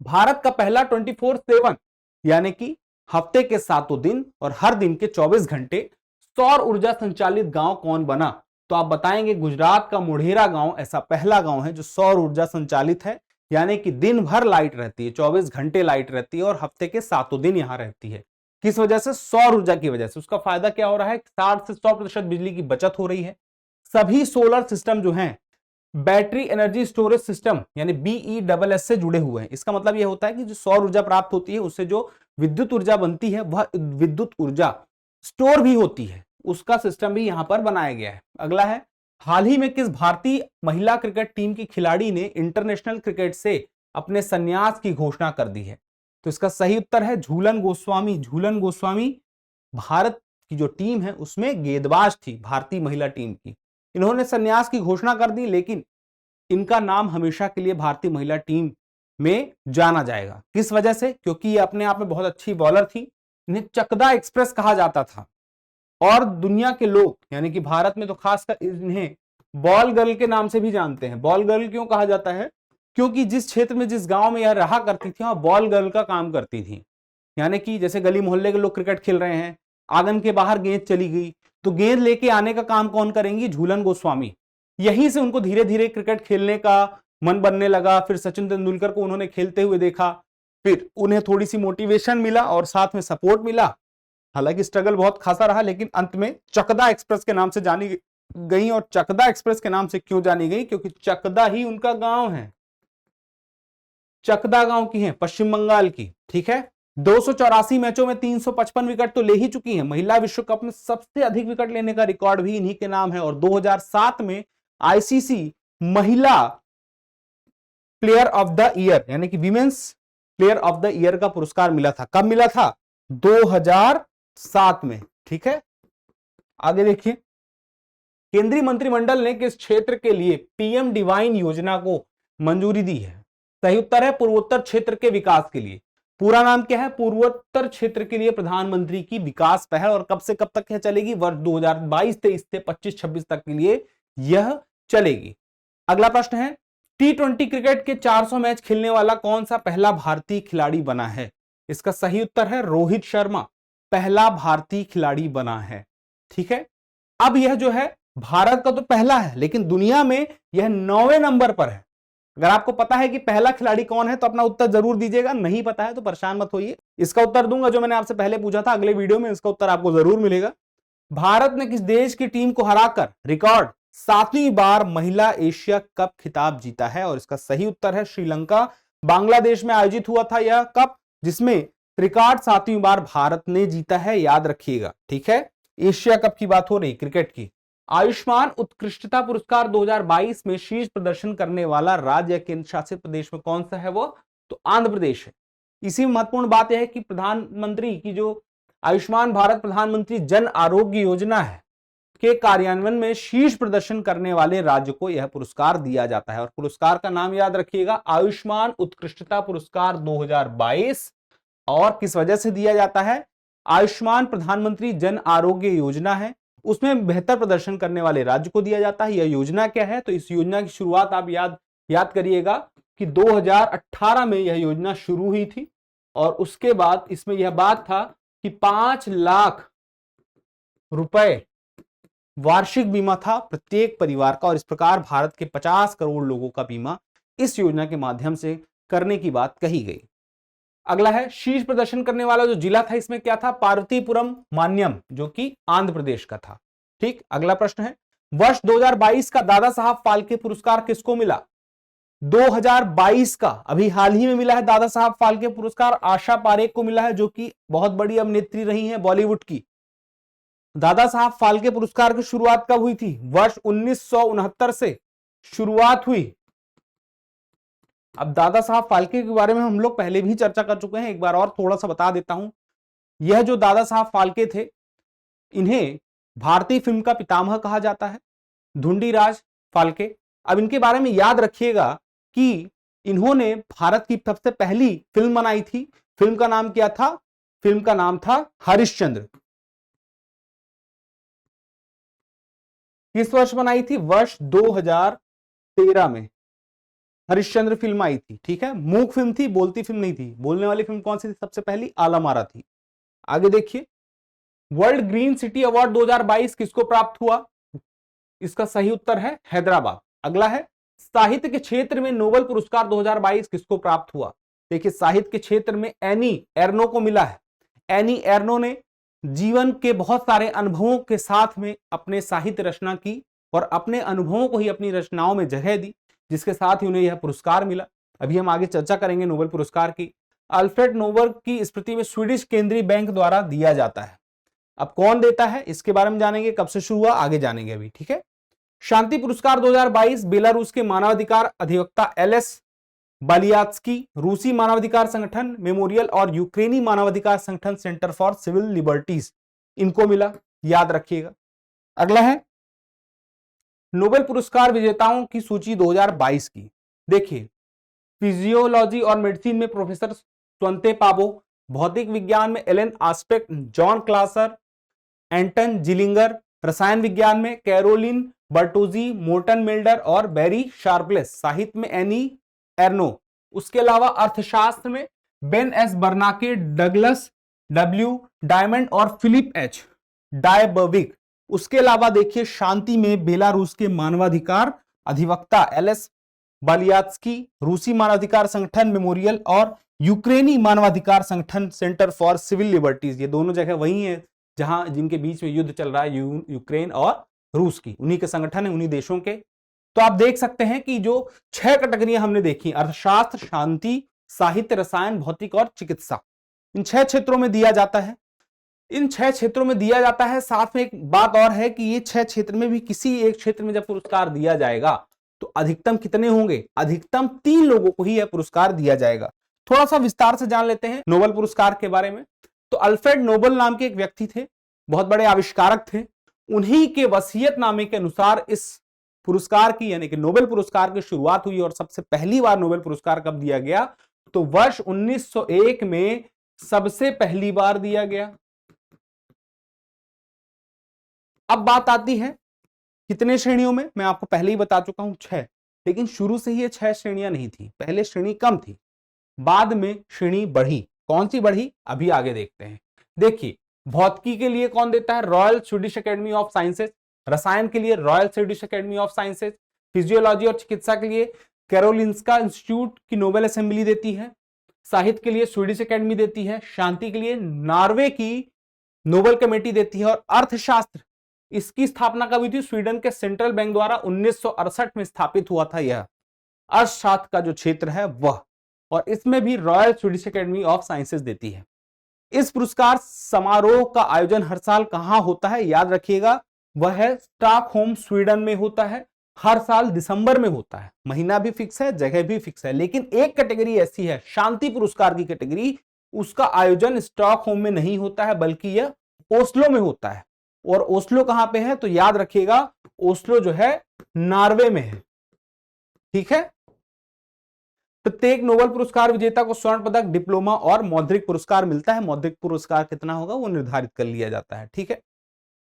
भारत का पहला 24/7 यानी कि हफ्ते के 7 दिन और हर दिन के 24 घंटे सौर ऊर्जा संचालित गांव कौन बना? तो आप बताएंगे गुजरात का मोढेरा गांव ऐसा पहला गांव है जो सौर ऊर्जा संचालित है, यानी कि दिन भर लाइट रहती है, 24 घंटे लाइट रहती है और हफ्ते के 7 दिन यहां रहती है। किस वजह से? सौर ऊर्जा की वजह से। उसका फायदा क्या हो रहा है? 60 से 100% बिजली की बचत हो रही है। सभी सोलर सिस्टम जो हैं बैटरी एनर्जी स्टोरेज सिस्टम यानी BESS से जुड़े हुए हैं। इसका मतलब यह होता है कि जो सौर ऊर्जा प्राप्त होती है उससे जो विद्युत ऊर्जा बनती है वह विद्युत ऊर्जा स्टोर भी होती है, उसका सिस्टम भी यहां पर बनाया गया है। अगला है, हाल ही में किस भारतीय महिला क्रिकेट टीम की खिलाड़ी ने इंटरनेशनल क्रिकेट से अपने संन्यास की घोषणा कर दी है? तो इसका सही उत्तर है झूलन गोस्वामी। झूलन गोस्वामी भारत की जो टीम है उसमें गेंदबाज थी, भारतीय महिला टीम की। इन्होंने संन्यास की घोषणा कर दी, लेकिन इनका नाम हमेशा के लिए भारतीय महिला टीम में जाना जाएगा। किस वजह से? क्योंकि ये अपने आप में बहुत अच्छी बॉलर थी। इन्हें चकदा एक्सप्रेस कहा जाता था और दुनिया के लोग यानी कि भारत में तो खासकर इन्हें बॉल गर्ल के नाम से भी जानते हैं। बॉल गर्ल क्यों कहा जाता है? क्योंकि जिस क्षेत्र में, जिस गांव में यह रहा करती थी, वहां बॉल गर्ल का काम करती थी। यानी कि जैसे गली मोहल्ले के लोग क्रिकेट खेल रहे हैं, आंगन के बाहर गेंद चली गई तो गेंद लेके आने का काम कौन करेंगी? झूलन गोस्वामी। यहीं से उनको धीरे धीरे क्रिकेट खेलने का मन बनने लगा। फिर सचिन तेंदुलकर को उन्होंने खेलते हुए देखा, फिर उन्हें थोड़ी सी मोटिवेशन मिला और साथ में सपोर्ट मिला। हालांकि स्ट्रगल बहुत खासा रहा, लेकिन अंत में चकदा एक्सप्रेस के नाम से जानी गई। और चकदा एक्सप्रेस के नाम से क्यों जानी गई? क्योंकि चकदा ही उनका गांव है, चकदा गांव की है, पश्चिम बंगाल की। ठीक है, 284 मैचों में 355 विकेट तो ले ही चुकी हैं। महिला विश्व कप में सबसे अधिक विकेट लेने का रिकॉर्ड भी इन्हीं के नाम है। और 2007 में आईसीसी महिला प्लेयर ऑफ द ईयर यानी कि women's player of the year का पुरस्कार मिला था। कब मिला था? 2007 में। ठीक है, आगे देखिए, केंद्रीय मंत्रिमंडल ने किस क्षेत्र के लिए पीएम डिवाइन योजना को मंजूरी दी है? सही उत्तर है पूर्वोत्तर क्षेत्र के विकास के लिए। पूरा नाम क्या है? पूर्वोत्तर क्षेत्र के लिए प्रधानमंत्री की विकास पहल। और कब से कब तक यह चलेगी? वर्ष 2022-23 से 25-26 तक के लिए यह चलेगी। अगला प्रश्न है, T20 क्रिकेट के 400 मैच खेलने वाला कौन सा पहला भारतीय खिलाड़ी बना है? इसका सही उत्तर है रोहित शर्मा पहला भारतीय खिलाड़ी बना है। ठीक है, अब यह जो है भारत का तो पहला है, लेकिन दुनिया में यह 9वें नंबर पर है। अगर आपको पता है कि पहला खिलाड़ी कौन है तो अपना उत्तर जरूर दीजिएगा, नहीं पता है तो परेशान मत होइए। इसका उत्तर दूंगा जो मैंने आपसे पहले पूछा था, अगले वीडियो में इसका उत्तर आपको जरूर मिलेगा। भारत ने किस देश की टीम को हराकर रिकॉर्ड 7वीं बार महिला एशिया कप खिताब जीता है? और इसका सही उत्तर है श्रीलंका। बांग्लादेश में आयोजित हुआ था यह कप, जिसमें रिकॉर्ड 7वीं बार भारत ने जीता है, याद रखिएगा। ठीक है, एशिया कप की बात हो रही, क्रिकेट की। आयुष्मान उत्कृष्टता पुरस्कार 2022 में शीर्ष प्रदर्शन करने वाला राज्य केंद्र शासित प्रदेश में कौन सा है? वो तो आंध्र प्रदेश है। इसी में महत्वपूर्ण बात यह है कि प्रधानमंत्री की जो आयुष्मान भारत प्रधानमंत्री जन आरोग्य योजना है के कार्यान्वयन में शीर्ष प्रदर्शन करने वाले राज्य को यह पुरस्कार दिया जाता है। और पुरस्कार का नाम याद रखिएगा, आयुष्मान उत्कृष्टता पुरस्कार 2022। और किस वजह से दिया जाता है? आयुष्मान प्रधानमंत्री जन आरोग्य योजना है, उसमें बेहतर प्रदर्शन करने वाले राज्य को दिया जाता है। यह योजना क्या है? तो इस योजना की शुरुआत आप याद करिएगा कि 2018 में यह योजना शुरू हुई थी। और उसके बाद इसमें यह बात था कि 5 लाख रुपए वार्षिक बीमा था प्रत्येक परिवार का। और इस प्रकार भारत के 50 करोड़ लोगों का बीमा इस योजना के माध्यम से करने की बात कही गई। अगला है, शीर्ष प्रदर्शन करने वाला जो जिला था इसमें क्या था? पार्वतीपुरम मान्यम, जो कि आंध्र प्रदेश का था। ठीक, अगला प्रश्न है, वर्ष 2022 का दादा साहब फाल्के पुरस्कार किसको मिला? 2022 का अभी हाल ही में मिला है दादा साहब फाल्के पुरस्कार आशा पारेख को मिला है, जो कि बहुत बड़ी अभिनेत्री रही हैं बॉलीवुड की। दादा साहब फाल्के पुरस्कार की शुरुआत कब हुई थी? वर्ष 1969 से शुरुआत हुई। अब दादा साहब फाल्के के बारे में हम लोग पहले भी चर्चा कर चुके हैं, एक बार और थोड़ा सा बता देता हूं। यह जो दादा साहब फाल्के थे, इन्हें भारतीय फिल्म का पितामह कहा जाता है, धुंडीराज फाल्के। अब इनके बारे में याद रखिएगा कि इन्होंने भारत की सबसे पहली फिल्म बनाई थी। फिल्म का नाम क्या था? फिल्म का नाम था हरिश्चंद्र। किस वर्ष बनाई थी? वर्ष 2013 में हरिश्चंद्र फिल्म आई थी। ठीक है, मूक फिल्म थी, बोलती फिल्म नहीं थी। बोलने वाली फिल्म कौन सी थी सबसे पहली? आलम आरा थी। आगे देखिए, वर्ल्ड ग्रीन सिटी अवार्ड 2022 किसको प्राप्त हुआ? इसका सही उत्तर है हैदराबाद। अगला है, साहित्य के क्षेत्र में नोबेल पुरस्कार 2022 किसको प्राप्त हुआ? देखिए, साहित्य के क्षेत्र में एनी एर्नो को मिला है। एनी एर्नो ने जीवन के बहुत सारे अनुभवों के साथ में अपने साहित्य रचना की और अपने अनुभवों को ही अपनी रचनाओं में जगह दी, जिसके साथ ही उन्हें यह पुरस्कार मिला। अभी हम आगे चर्चा करेंगे नोबेल पुरस्कार की। अल्फ्रेड नोबेल की स्मृति में स्वीडिश केंद्रीय बैंक द्वारा दिया जाता है। अब कौन देता है इसके बारे में जानेंगे, कब से शुरू हुआ आगे जानेंगे अभी। ठीक है, शांति पुरस्कार 2022 बेलारूस के मानवाधिकार अधिवक्ता एलएस बालियात्स्की, रूसी मानवाधिकार संगठन मेमोरियल और यूक्रेनी मानवाधिकार संगठन सेंटर फॉर सिविल लिबर्टीज, इनको मिला, याद रखिएगा। अगला है नोबेल पुरस्कार विजेताओं की सूची 2022 की। देखिए, फिजियोलॉजी और मेडिसिन में प्रोफेसर स्वंते पाबो, भौतिक विज्ञान में एलन आस्पेक्ट, जॉन क्लासर, एंटन जिलिंगर, रसायन विज्ञान में कैरोलिन बर्टोजी, मोर्टन मिल्डर और बैरी शार्पलेस, साहित्य में एनी एर्नो। उसके अलावा अर्थशास्त्र में Ben S बर्नाके, Douglas W diamond और फिलिप एच डायबर्विक। उसके अलावा देखिए, शांति में बेलारूस के मानवाधिकार अधिवक्ता एलएस बालियात्स्की, रूसी मानवाधिकार संगठन मेमोरियल और यूक्रेनी मानवाधिकार संगठन सेंटर फॉर सिविल लिबर्टीज। ये दोनों जगह वही है जहां जिनके बीच में युद्ध चल रहा है, यूक्रेन और रूस की, उन्हीं के संगठन है, उन्हीं देशों के। तो आप देख सकते हैं कि जो 6 कैटेगरियां हमने देखी, अर्थशास्त्र, शांति, साहित्य, रसायन, भौतिक और चिकित्सा, इन 6 क्षेत्रों में दिया जाता है। इन 6 क्षेत्रों में दिया जाता है। साथ में एक बात और है कि ये 6 क्षेत्र में भी किसी एक क्षेत्र में जब पुरस्कार दिया जाएगा तो अधिकतम कितने होंगे? अधिकतम 3 लोगों को ही यह पुरस्कार दिया जाएगा। थोड़ा सा विस्तार से जान लेते हैं नोबेल पुरस्कार के बारे में। तो अल्फ्रेड नोबेल नाम के एक व्यक्ति थे, बहुत बड़े आविष्कारक थे। उन्हीं के वसीयतनामे के अनुसार इस पुरस्कार की यानी कि नोबेल पुरस्कार की शुरुआत हुई। और सबसे पहली बार नोबेल पुरस्कार कब दिया गया? तो वर्ष 1901 में सबसे पहली बार दिया गया। अब बात आती है कितने श्रेणियों में? मैं आपको पहले ही बता चुका हूं 6, लेकिन शुरू से ही ये 6 श्रेणियां नहीं थी। पहले श्रेणी कम थी, बाद में श्रेणी बढ़ी। कौन सी बढ़ी? अभी आगे देखते हैं। देखिए, भौतिकी के लिए कौन देता है? Royal Swedish academy of sciences. रसायन के लिए royal Swedish academy of sciences. Physiology और चिकित्सा के लिए कैरोलिंस्का इंस्टीट्यूट की नोबेल असेंबली देती है। साहित्य के लिए स्वीडिश एकेडमी देती है। शांति के लिए नॉर्वे की नोबेल कमेटी देती है। और अर्थशास्त्र, इसकी स्थापना कब हुई थी? स्वीडन के सेंट्रल बैंक द्वारा 1968 में स्थापित हुआ था यह अर्थशास्त्र का जो क्षेत्र है वह, और इसमें भी royal Swedish academy of sciences देती है। इस पुरस्कार समारोह का आयोजन हर साल कहां होता है? याद रखिएगा, वह है स्टॉकहोम, स्वीडन में होता है। हर साल दिसंबर में होता है। महीना भी फिक्स है, जगह भी फिक्स है। लेकिन एक कैटेगरी ऐसी है, शांति पुरस्कार की कैटेगरी, उसका आयोजन स्टॉकहोम में नहीं होता है, बल्कि यह ओस्लो में होता है। और ओस्लो कहां पे है? तो याद रखिएगा, ओस्लो जो है नॉर्वे में है। ठीक है। प्रत्येक नोबेल पुरस्कार विजेता को स्वर्ण पदक, डिप्लोमा और मौद्रिक पुरस्कार मिलता है। मौद्रिक पुरस्कार कितना होगा वो निर्धारित कर लिया जाता है। ठीक है।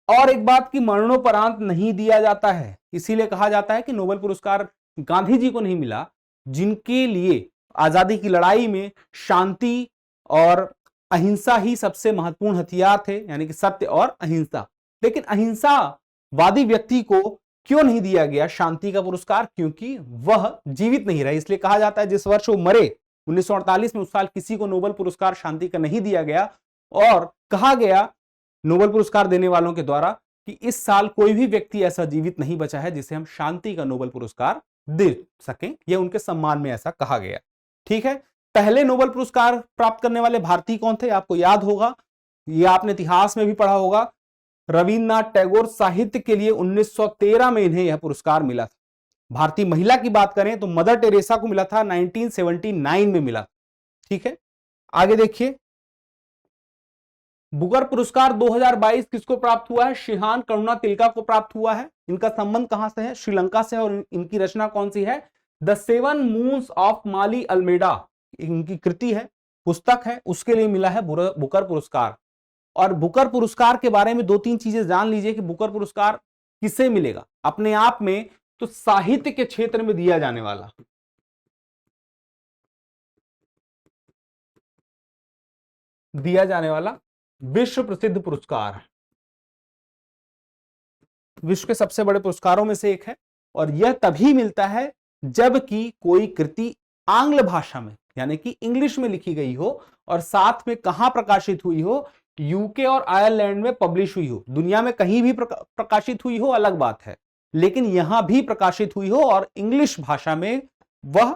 और एक बात की, मरणोपरांत नहीं दिया जाता है। इसीलिए कहा जाता है कि नोबेल पुरस्कार गांधी जी को नहीं मिला, जिनके लिए आजादी की लड़ाई में शांति और अहिंसा ही सबसे महत्वपूर्ण हथियार थे, यानी कि सत्य और अहिंसा। लेकिन अहिंसावादी व्यक्ति को क्यों नहीं दिया गया शांति का पुरस्कार? क्योंकि वह जीवित नहीं रहे। इसलिए कहा जाता है जिस वर्ष वो मरे 1948 में, उस साल किसी को नोबेल पुरस्कार शांति का नहीं दिया गया। और कहा गया नोबेल पुरस्कार देने वालों के द्वारा कि इस साल कोई भी व्यक्ति ऐसा जीवित नहीं बचा है जिसे हम शांति का नोबेल पुरस्कार दे सकें। यह उनके सम्मान में ऐसा कहा गया। ठीक है। पहले नोबेल पुरस्कार प्राप्त करने वाले भारतीय कौन थे? आपको याद होगा, यह आपने इतिहास में भी पढ़ा होगा। रविन्द्रनाथ टैगोर। साहित्य के लिए 1913 में इन्हें यह पुरस्कार मिला था। भारतीय महिला की बात करें तो मदर टेरेसा को मिला था, 1979 में मिला। ठीक है। आगे देखिए, बुकर पुरस्कार 2022 किसको प्राप्त हुआ है? शिहान करुणा तिलका को प्राप्त हुआ है। इनका संबंध कहां से है? श्रीलंका से। और इनकी रचना कौन सी है? The 7 moons of Maali Almeida इनकी कृति है, पुस्तक है, उसके लिए मिला है बुकर पुरस्कार। और बुकर पुरस्कार के बारे में 2-3 चीजें जान लीजिए कि बुकर पुरस्कार किसे मिलेगा अपने आप में। तो साहित्य के क्षेत्र में दिया जाने वाला विश्व प्रसिद्ध पुरस्कार, विश्व के सबसे बड़े पुरस्कारों में से एक है। और यह तभी मिलता है जबकि कोई कृति आंग्ल भाषा में यानी कि इंग्लिश में लिखी गई हो और साथ में कहां प्रकाशित हुई हो? यूके और आयरलैंड में पब्लिश हुई हो। दुनिया में कहीं भी प्रकाशित हुई हो अलग बात है, लेकिन यहां भी प्रकाशित हुई हो और इंग्लिश भाषा में वह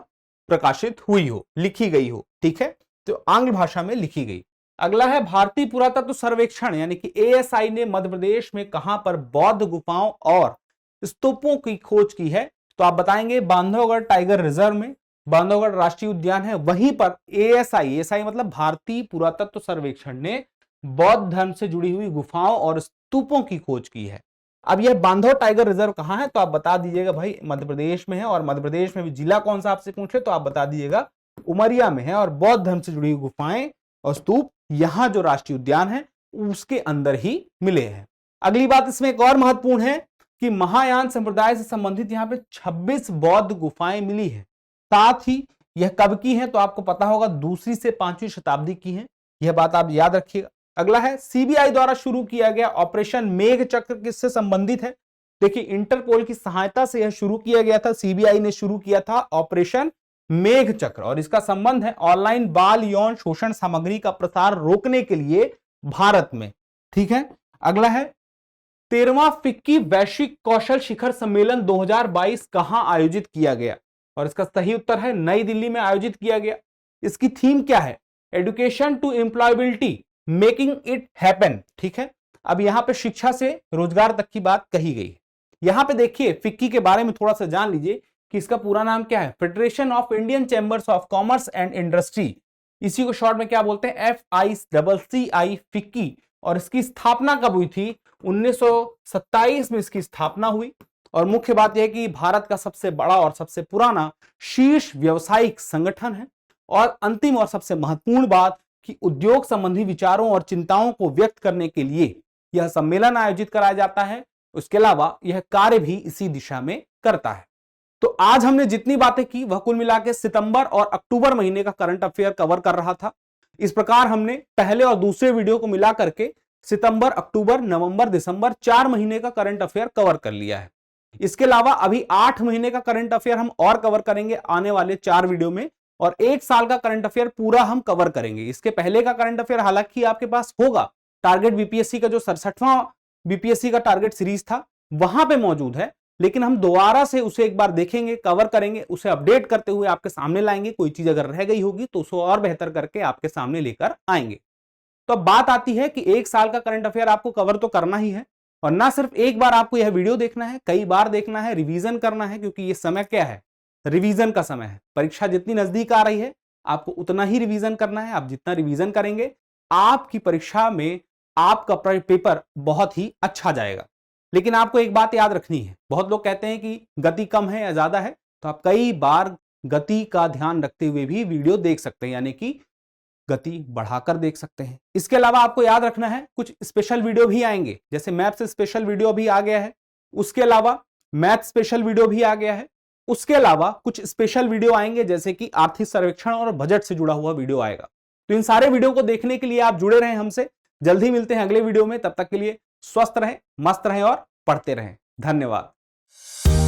प्रकाशित हुई हो, लिखी गई हो। ठीक है। तो आंग्ल भाषा में लिखी गई। अगला है भारतीय पुरातत्व सर्वेक्षण यानी कि ASI ने मध्य प्रदेश में कहां पर बौद्ध गुफाओं और स्तूपों की खोज की है? तो आप बताएंगे बांधवगढ़ टाइगर रिजर्व में, बांधवगढ़ राष्ट्रीय उद्यान है, वहीं पर ASI मतलब भारतीय पुरातत्व सर्वेक्षण ने बौद्ध धर्म से जुड़ी हुई गुफाओं और स्तूपों की खोज की है। अब यह बांधव टाइगर रिजर्व कहां है? तो आप बता दीजिएगा भाई मध्य प्रदेश में है। और मध्य प्रदेश में भी जिला कौन सा आपसे पूछ ले तो आप बता दीजिएगा उमरिया में है। और बौद्ध धर्म से जुड़ी हुई गुफाएं और स्तूप यहां जो राष्ट्रीय उद्यान है उसके अंदर ही मिले हैं। अगली बात इसमें एक और महत्वपूर्ण है कि महायान संप्रदाय से संबंधित यहां पे 26 बौद्ध गुफाएं मिली है। साथ ही यह कब की है? तो आपको पता होगा 2री से 5वीं शताब्दी की है। यह बात आप याद रखिएगा। अगला है CBI द्वारा शुरू किया गया ऑपरेशन मेघ चक्र किससे संबंधित है? देखिए, इंटरपोल की सहायता से यह शुरू किया गया था। CBI ने शुरू किया था ऑपरेशन मेघ चक्र और इसका संबंध है ऑनलाइन बाल यौन शोषण सामग्री का प्रसार रोकने के लिए भारत में। ठीक है। अगला है 13वां फिक्की वैश्विक कौशल शिखर सम्मेलन 2022 कहां आयोजित किया गया? और इसका सही उत्तर है नई दिल्ली में आयोजित किया गया। इसकी थीम क्या है? Education to employability making it happen, ठीक है। अब यहां पे शिक्षा से रोजगार तक की बात कही गई है। यहां पे देखिए फिक्की के बारे में थोड़ा सा जान लीजिए कि इसका पूरा नाम क्या है, federation of Indian chambers of commerce and industry. इसी को शॉर्ट में क्या बोलते हैं, FICCI, फिक्की। और इसकी स्थापना कब हुई थी, 1927 में इसकी स्थापना हुई। और मुख्य बात यह है कि भारत का सबसे बड़ा और सबसे पुराना शीर्ष व्यावसायिक संगठन है। और अंतिम और सबसे महत्वपूर्ण बात कि उद्योग संबंधी विचारों और चिंताओं को व्यक्त करने के लिए यह सम्मेलन आयोजित कराया जाता है। उसके अलावा यह कार्य भी इसी दिशा में करता है। तो आज हमने जितनी बातें की वह कुल मिला के सितंबर और अक्टूबर महीने का करंट अफेयर कवर कर रहा था। इस प्रकार हमने पहले और दूसरे वीडियो को मिला करके सितंबर, अक्टूबर, नवंबर, दिसंबर 4 महीने का करंट अफेयर कवर कर लिया है। इसके अलावा अभी 8 महीने का करंट अफेयर हम और कवर करेंगे आने वाले 4 वीडियो में, और 1 साल का करंट अफेयर पूरा हम कवर करेंगे। इसके पहले का करंट अफेयर हालांकि आपके पास होगा, टारगेट बीपीएससी का जो 67वां बीपीएससी का टारगेट सीरीज था वहां पे मौजूद है, लेकिन हम दोबारा से उसे एक बार देखेंगे, कवर करेंगे, उसे अपडेट करते हुए आपके सामने लाएंगे। कोई चीज अगर रह गई होगी तो उसे और बेहतर करके आपके सामने लेकर आएंगे। तो अब बात आती है कि 1 साल का करंट अफेयर आपको कवर तो करना ही है, और ना सिर्फ एक बार आपको यह वीडियो देखना है, कई बार देखना है, रिवीजन करना है, क्योंकि ये समय क्या है, रिवीजन का समय है। परीक्षा जितनी नजदीक आ रही है आपको उतना ही रिवीजन करना है। आप जितना रिवीजन करेंगे आपकी परीक्षा में आपका पेपर बहुत ही अच्छा जाएगा। लेकिन आपको एक बात याद रखनी है, बहुत लोग कहते हैं कि गति कम है या ज्यादा है, तो आप कई बार गति का ध्यान रखते हुए भी वीडियो देख सकते हैं, यानी कि गति बढ़ाकर देख सकते हैं। इसके अलावा आपको याद रखना है कुछ स्पेशल वीडियो भी आएंगे, जैसे मैथ्स स्पेशल वीडियो भी आ गया है, उसके अलावा मैथ स्पेशल वीडियो भी आ गया है, उसके अलावा कुछ स्पेशल वीडियो आएंगे जैसे कि आर्थिक सर्वेक्षण और बजट से जुड़ा हुआ वीडियो आएगा। तो इन सारे वीडियो को देखने के लिए आप जुड़े रहें हमसे। जल्द ही मिलते हैं अगले वीडियो में, तब तक के लिए स्वस्थ रहें, मस्त रहें और पढ़ते रहें। धन्यवाद।